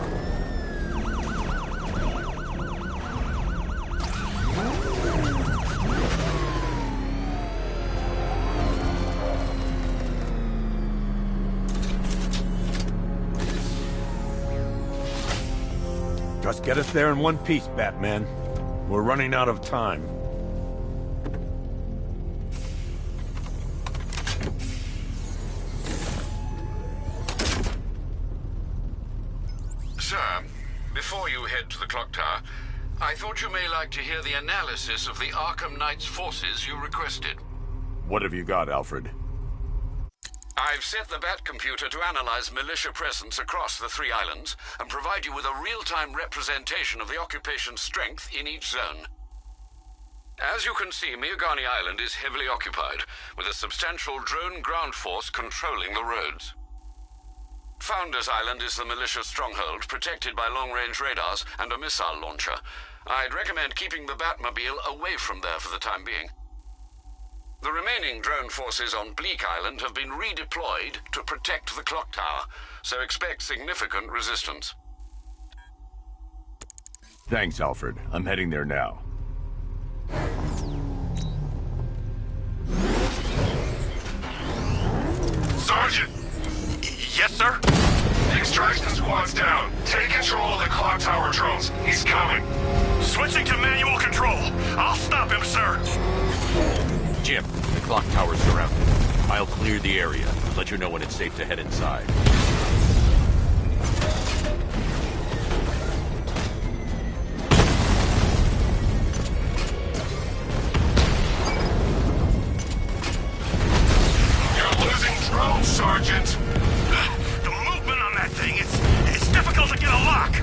Just get us there in one piece, Batman. We're running out of time. Sir, before you head to the clock tower, I thought you may like to hear the analysis of the Arkham Knight's forces you requested. What have you got, Alfred? I've set the Batcomputer to analyze militia presence across the 3 islands and provide you with a real-time representation of the occupation's strength in each zone. As you can see, Miagani Island is heavily occupied, with a substantial drone ground force controlling the roads. Founders Island is the militia stronghold, protected by long-range radars and a missile launcher. I'd recommend keeping the Batmobile away from there for the time being. The remaining drone forces on Bleak Island have been redeployed to protect the clock tower, so expect significant resistance. Thanks, Alfred. I'm heading there now. Sergeant! Yes, sir? Extraction squad's down. Take control of the clock tower drones. He's coming. Switching to manual control. I'll stop him, sir. Jim, the clock tower's surrounded. I'll clear the area. Let you know when it's safe to head inside. You're losing drones, Sergeant. The movement on that thing, it's difficult to get a lock.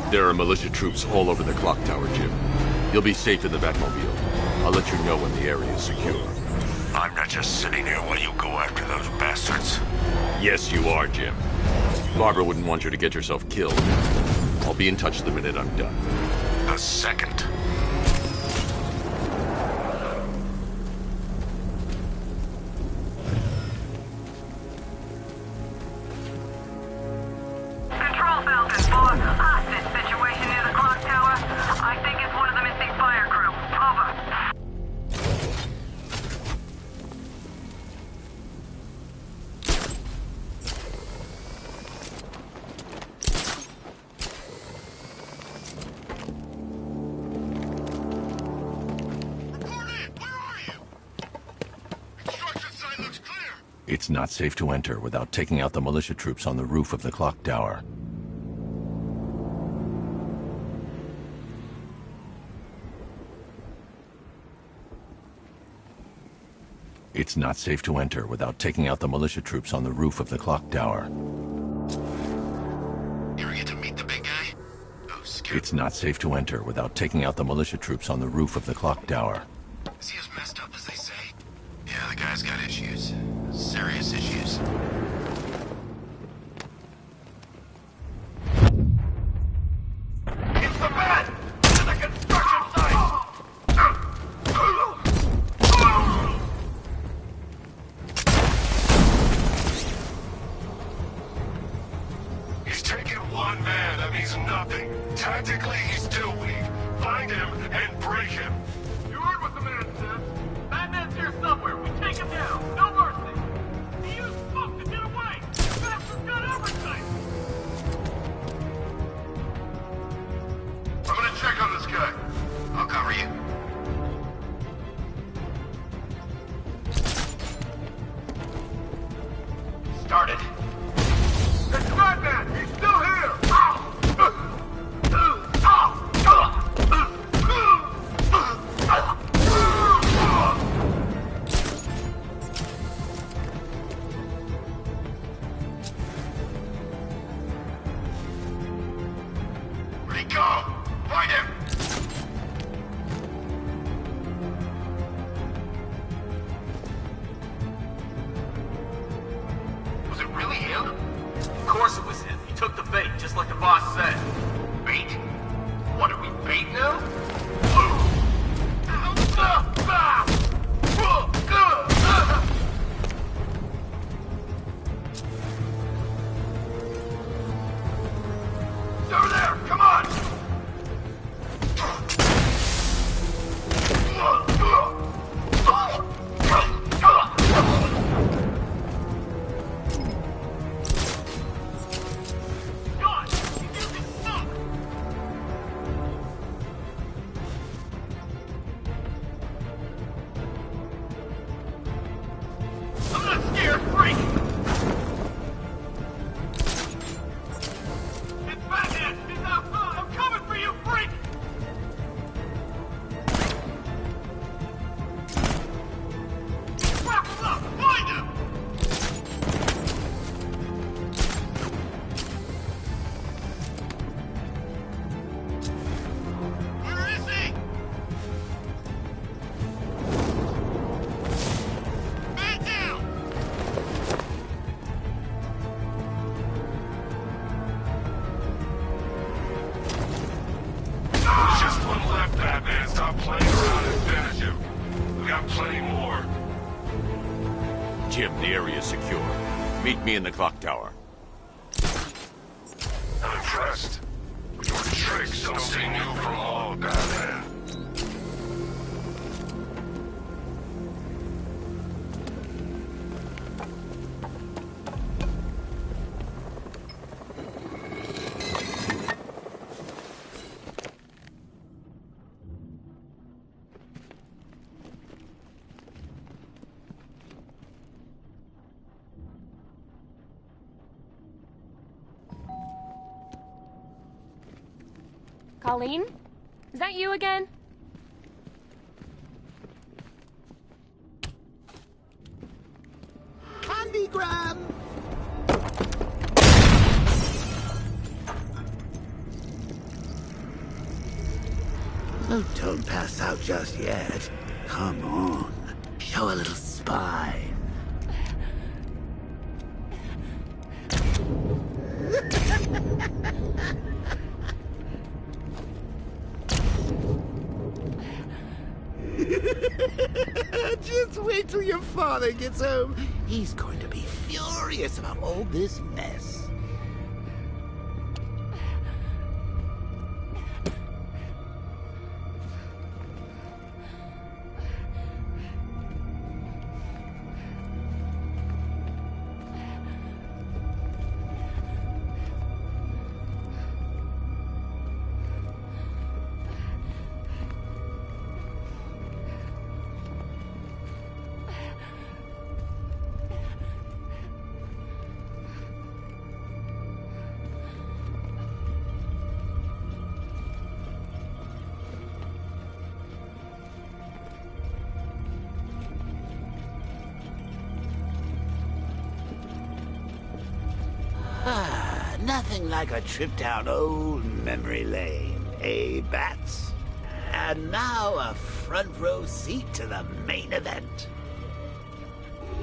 There are militia troops all over the clock tower, Jim. You'll be safe in the Batmobile. I'll let you know when the area is secure. I'm not just sitting here while you go after those bastards. Yes, you are, Jim. Barbara wouldn't want you to get yourself killed. I'll be in touch the minute I'm done. The second. Control Falcon 4, hostage situation near the clock tower. I think it's one of the missing fire crew. Over. It's not safe to enter without taking out the militia troops on the roof of the clock tower. It's not safe to enter without taking out the militia troops on the roof of the clock tower. You ever get to meet the big guy? Oh, scary. It's not safe to enter without taking out the militia troops on the roof of the clock tower. Is he as messed up as they say? Yeah, the guy's got issues. Serious issues. It's the bat! To the construction site! He's taken one man, that means nothing. Tactically, he's still weak. Find him and break him. You heard what the man said. Batman's here somewhere. We take him down. No mercy. He used smoke to get away. Bastard's got everything. I'm gonna check on this guy. I'll cover you. Started. It's Batman! He's still here! Where'd he go? Find him! Was it really him? Of course it was him. He took the bait, just like the boss said. Bait? What, are we bait now? It's over there! Come on! God! He's using smoke! I'm not scared, freak! It's Batman! He's outside! I'm coming for you, freak! Wrap him up! Find him! Where is he? Man down! Just one left, Batman. Stop playing around and finish him. We got plenty more. Jim, the area's secure. Meet me in the clock tower. I'm impressed. Your tricks don't stay new for long, Batman. Colleen? Is that you again? Candygram! Oh, don't pass out just yet. Come on. Show a little spine. Just wait till your father gets home. He's going to be furious about all this mess. Nothing like a trip down old memory lane, eh, Bats? And now a front row seat to the main event.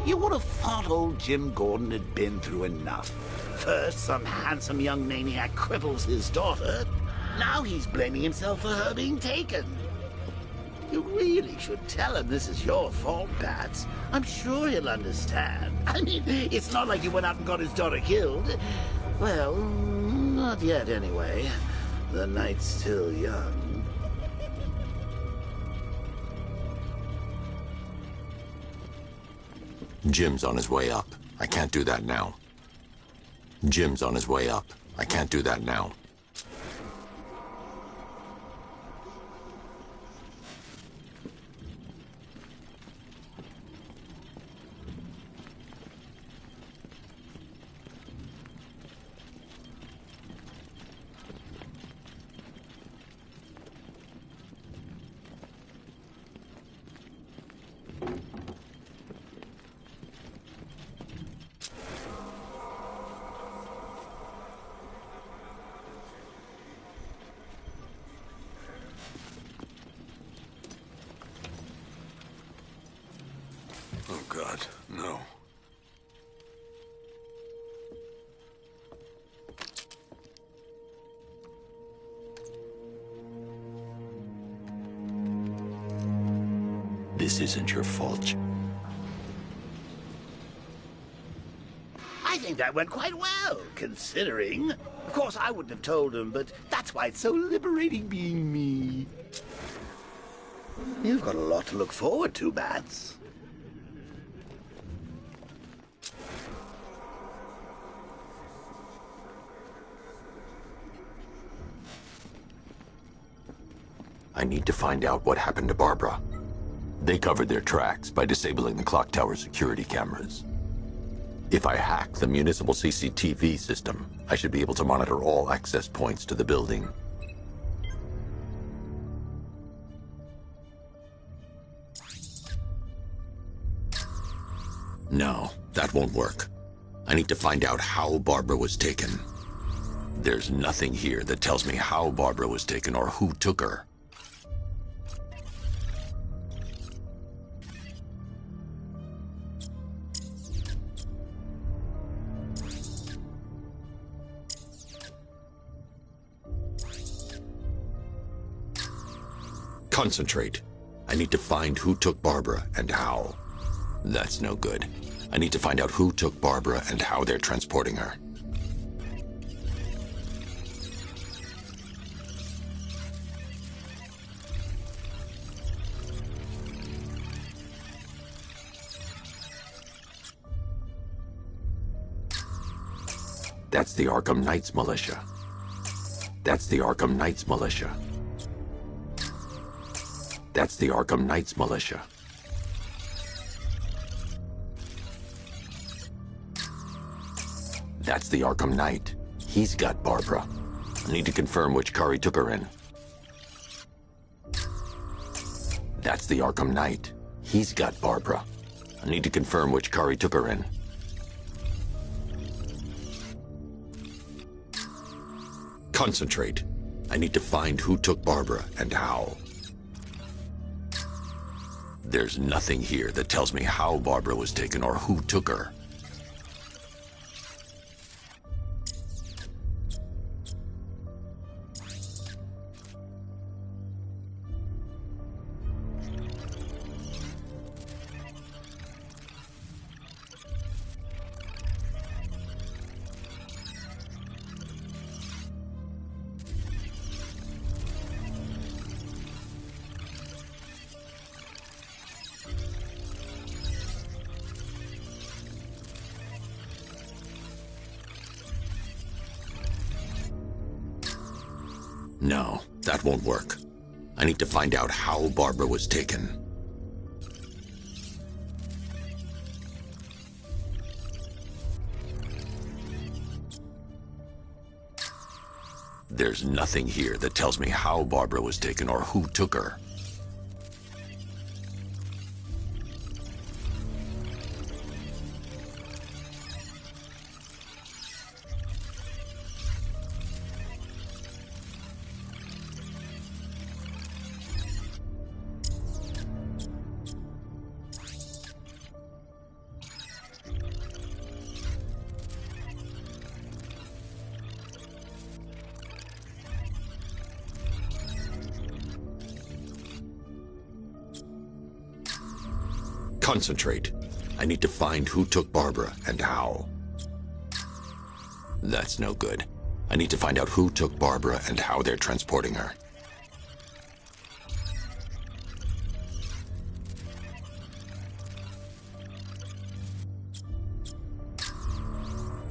You would have thought old Jim Gordon had been through enough. First, some handsome young maniac cripples his daughter. Now he's blaming himself for her being taken. You really should tell him this is your fault, Bats. I'm sure he'll understand. I mean, it's not like you went out and got his daughter killed. Well, not yet anyway. The night's still young. Jim's on his way up. I can't do that now. Jim's on his way up. I can't do that now. Oh, God, no. This isn't your fault. I think that went quite well, considering. Of course, I wouldn't have told him, but that's why it's so liberating being me. You've got a lot to look forward to, Bats. I need to find out what happened to Barbara. They covered their tracks by disabling the clock tower security cameras. If I hack the municipal CCTV system, I should be able to monitor all access points to the building. No, that won't work. I need to find out how Barbara was taken. There's nothing here that tells me how Barbara was taken or who took her. Concentrate. I need to find who took Barbara and how. That's no good. I need to find out who took Barbara and how they're transporting her. That's the Arkham Knights militia. That's the Arkham Knights militia. That's the Arkham Knights militia. That's the Arkham Knight. He's got Barbara. I need to confirm which car he took her in. That's the Arkham Knight. He's got Barbara. I need to confirm which car he took her in. Concentrate. I need to find who took Barbara and how. There's nothing here that tells me how Barbara was taken or who took her. No, that won't work. I need to find out how Barbara was taken. There's nothing here that tells me how Barbara was taken or who took her. Concentrate. I need to find who took Barbara and how. That's no good. I need to find out who took Barbara and how they're transporting her.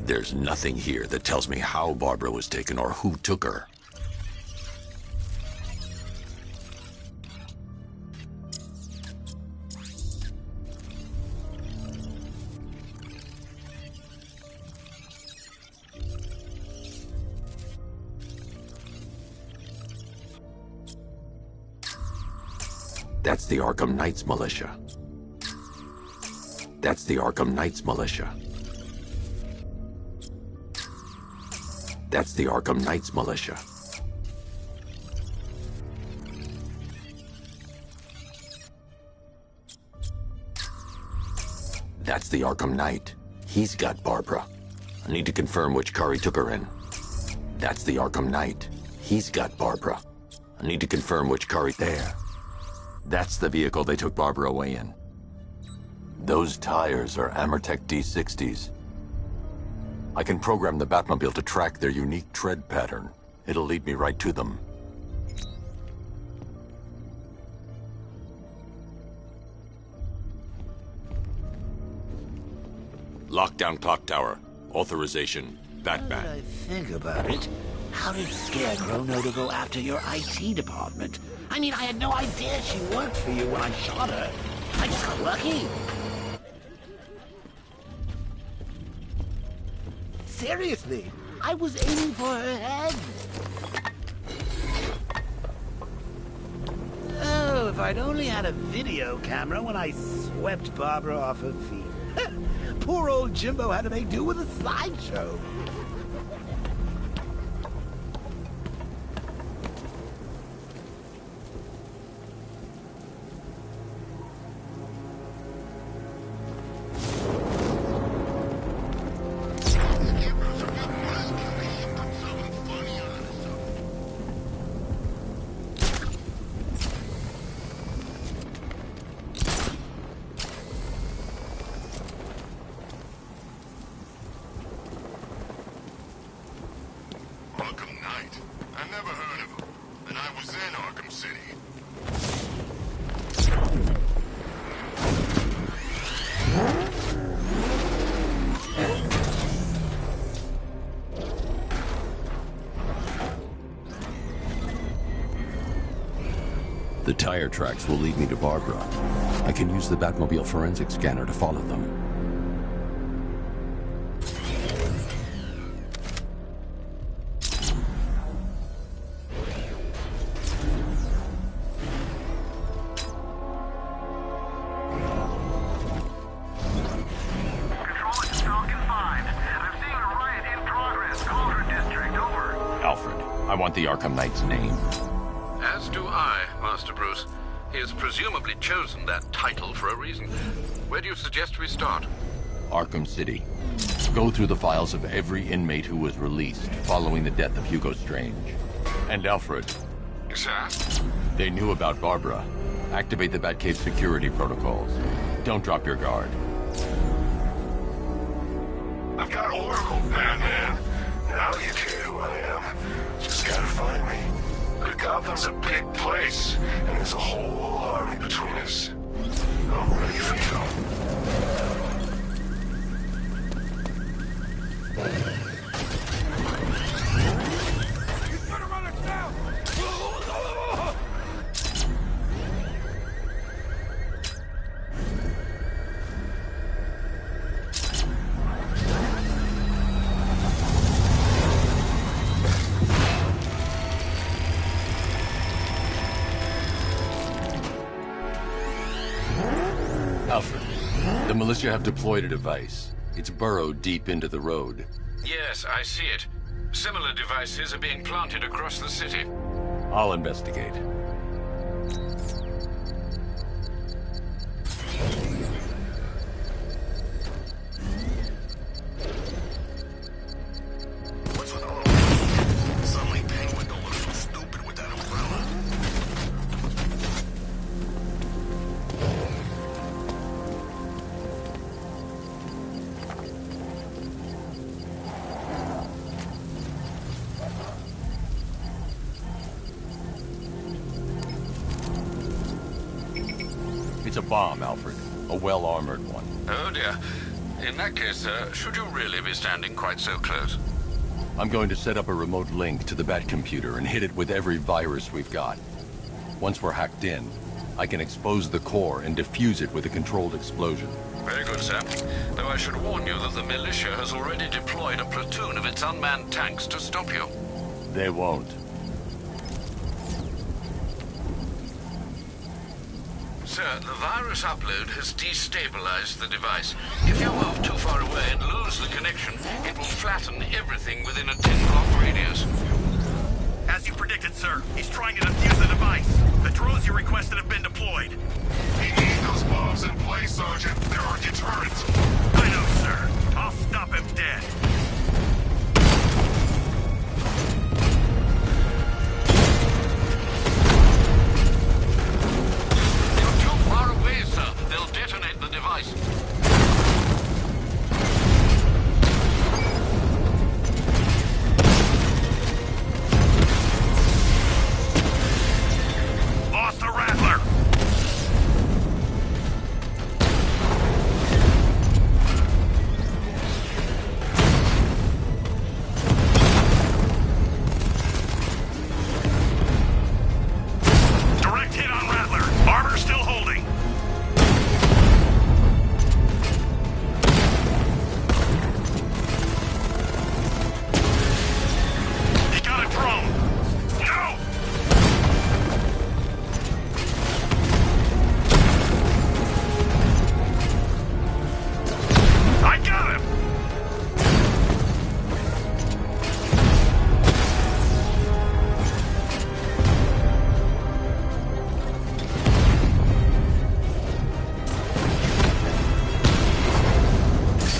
There's nothing here that tells me how Barbara was taken or who took her. That's the Arkham Knights militia. That's the Arkham Knights militia. That's the Arkham Knights militia. That's the Arkham Knight. He's got Barbara. I need to confirm which car he took her in. That's the Arkham Knight. He's got Barbara. I need to confirm which car he... There. That's the vehicle they took Barbara away in. Those tires are Amertech D60s. I can program the Batmobile to track their unique tread pattern. It'll lead me right to them. Lockdown clock tower. Authorization. Batman. Now that I think about it, how did Scarecrow know to go after your IT department? I mean, I had no idea she worked for you when I shot her. I just got lucky. Seriously, I was aiming for her head. Oh, if I'd only had a video camera when I swept Barbara off her feet. Poor old Jimbo had to make do with a slideshow. The tire tracks will lead me to Barbara. I can use the Batmobile forensic scanner to follow them. Control, it's Falcon 5. I'm seeing a riot in progress. Cauldron District, over. Alfred, I want the Arkham Knight's name. As do I, Master Bruce. He has presumably chosen that title for a reason. Where do you suggest we start? Arkham City. Go through the files of every inmate who was released following the death of Hugo Strange. And Alfred. Sir? They knew about Barbara. Activate the Batcave security protocols. Don't drop your guard. I've got Oracle, Batman. Now you care who I am. Just gotta find me. But Gotham's a big place, and there's a whole army between us. I'm ready for you. Alfred, the militia have deployed a device. It's burrowed deep into the road. Yes, I see it. Similar devices are being planted across the city. I'll investigate. What's with all of this? Suddenly Penguin don't look so stupid with that umbrella. It's a bomb, Alfred. A well-armored one. Oh dear. In that case, sir, should you really be standing quite so close? I'm going to set up a remote link to the Bat computer and hit it with every virus we've got. Once we're hacked in, I can expose the core and defuse it with a controlled explosion. Very good, sir. Though I should warn you that the militia has already deployed a platoon of its unmanned tanks to stop you. They won't. Sir, the virus upload has destabilized the device. If you move too far away and lose the connection, it will flatten everything within a 10-block radius. As you predicted, sir, he's trying to defuse the device. The drones you requested have been deployed. We need those bombs in place, Sergeant. They're our deterrent. I know, sir. I'll stop him dead. You're too far away, sir. They'll detonate the device. Lost the Rattler. Direct hit on Rattler. Armor still holding. He got a drone. No! I got him!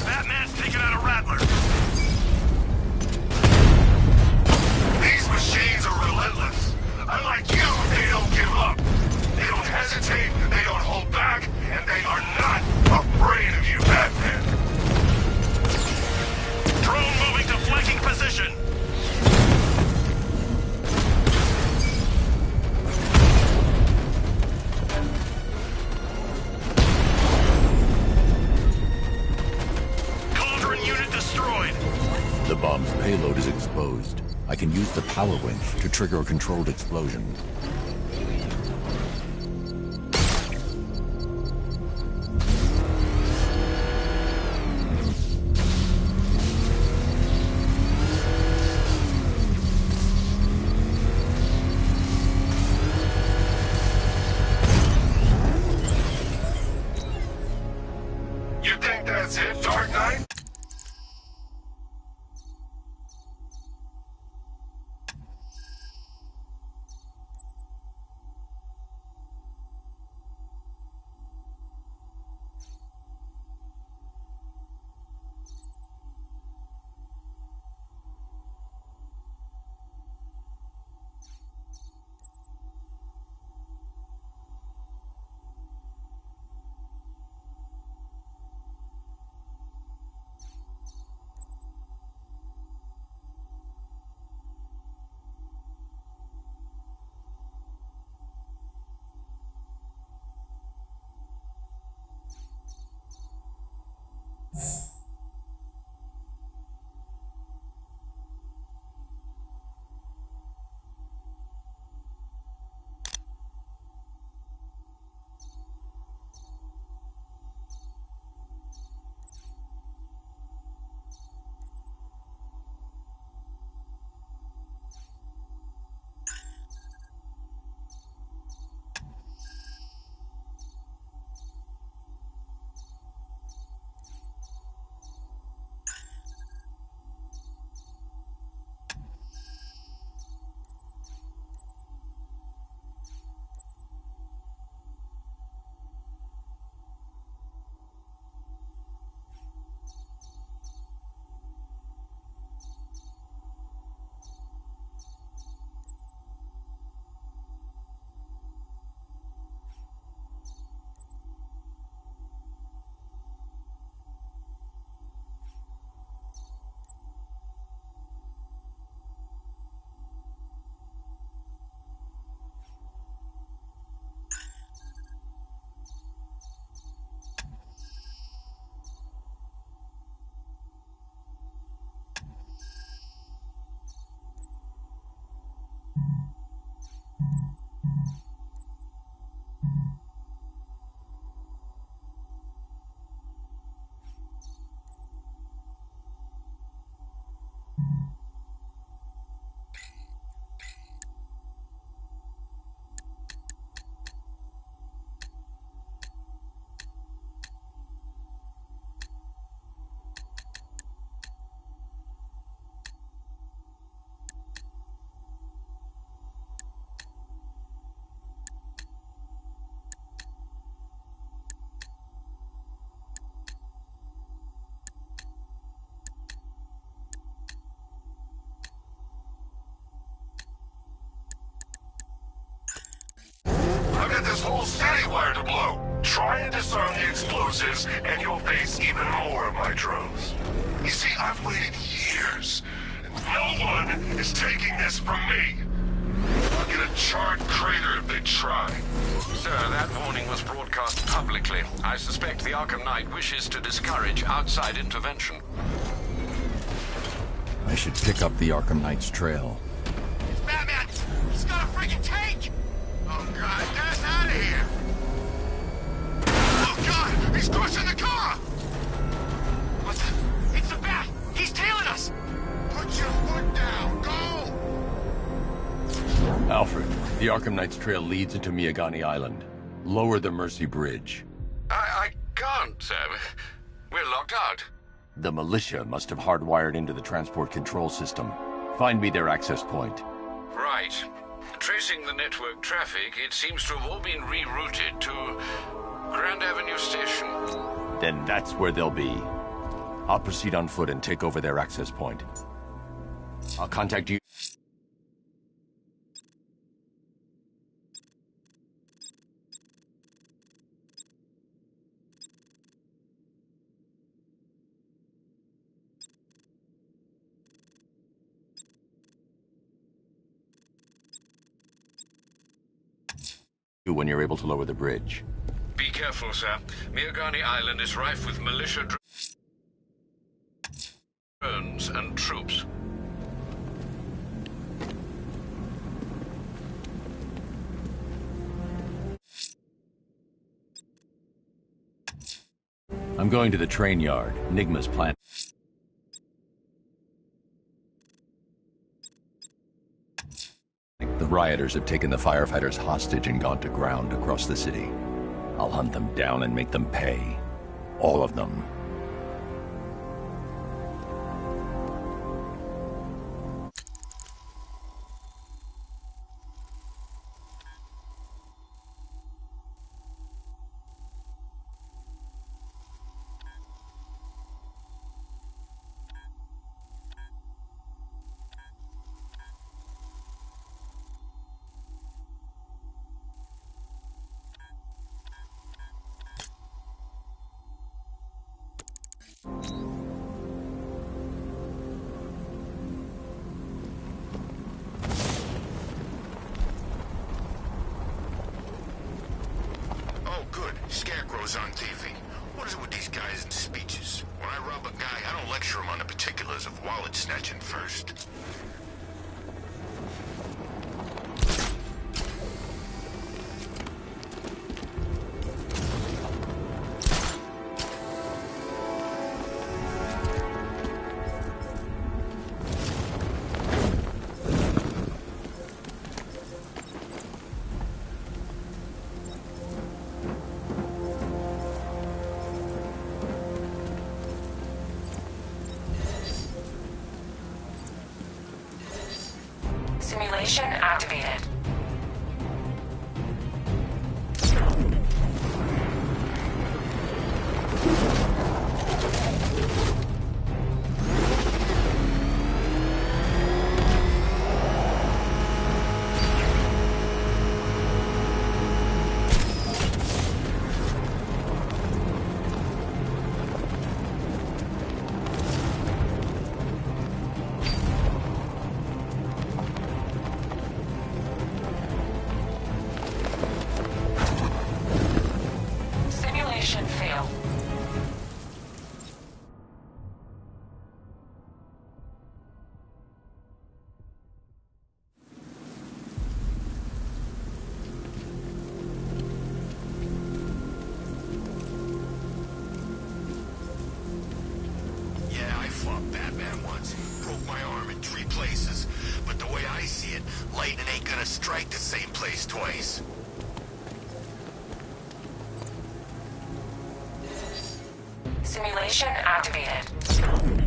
Batman's taking out a Rattler. These machines are relentless. Unlike you, they don't give up. They don't hesitate, they don't hold back, and they are not afraid of you, Batman. Drone moving to flanking position. Cauldron unit destroyed. The bomb's payload is exposed. I can use the power winch to trigger a controlled explosion. You think that's it, Dark Knight? Scarecrows is, and you'll face even more of my drones. You see, I've waited years, and no one is taking this from me. I'll get a charred crater if they try. Sir, that warning was broadcast publicly. I suspect the Arkham Knight wishes to discourage outside intervention. I should pick up the Arkham Knight's trail. It's Batman! He's got a freaking tank! Oh god, get us out of here! Oh god! He's pushing the car! What the? It's the Bat! He's tailing us! Put your foot down! Go! Alfred, the Arkham Knight's trail leads into Miagani Island. Lower the Mercy Bridge. I can't, sir. We're locked out. The militia must have hardwired into the transport control system. Find me their access point. Right. Tracing the network traffic, it seems to have all been rerouted to Grand Avenue Station. Then that's where they'll be. I'll proceed on foot and take over their access point. I'll contact you. When you're able to lower the bridge. Be careful, sir. Miagani Island is rife with militia drones and troops. I'm going to the train yard, Nigma's plant. The rioters have taken the firefighters hostage and gone to ground across the city. I'll hunt them down and make them pay. All of them. Scarecrow's on TV. What is it with these guys and speeches? When I rob a guy, I don't lecture him on the particulars of wallet snatching first. Simulation activated. Lightning ain't gonna strike the same place twice. Simulation activated.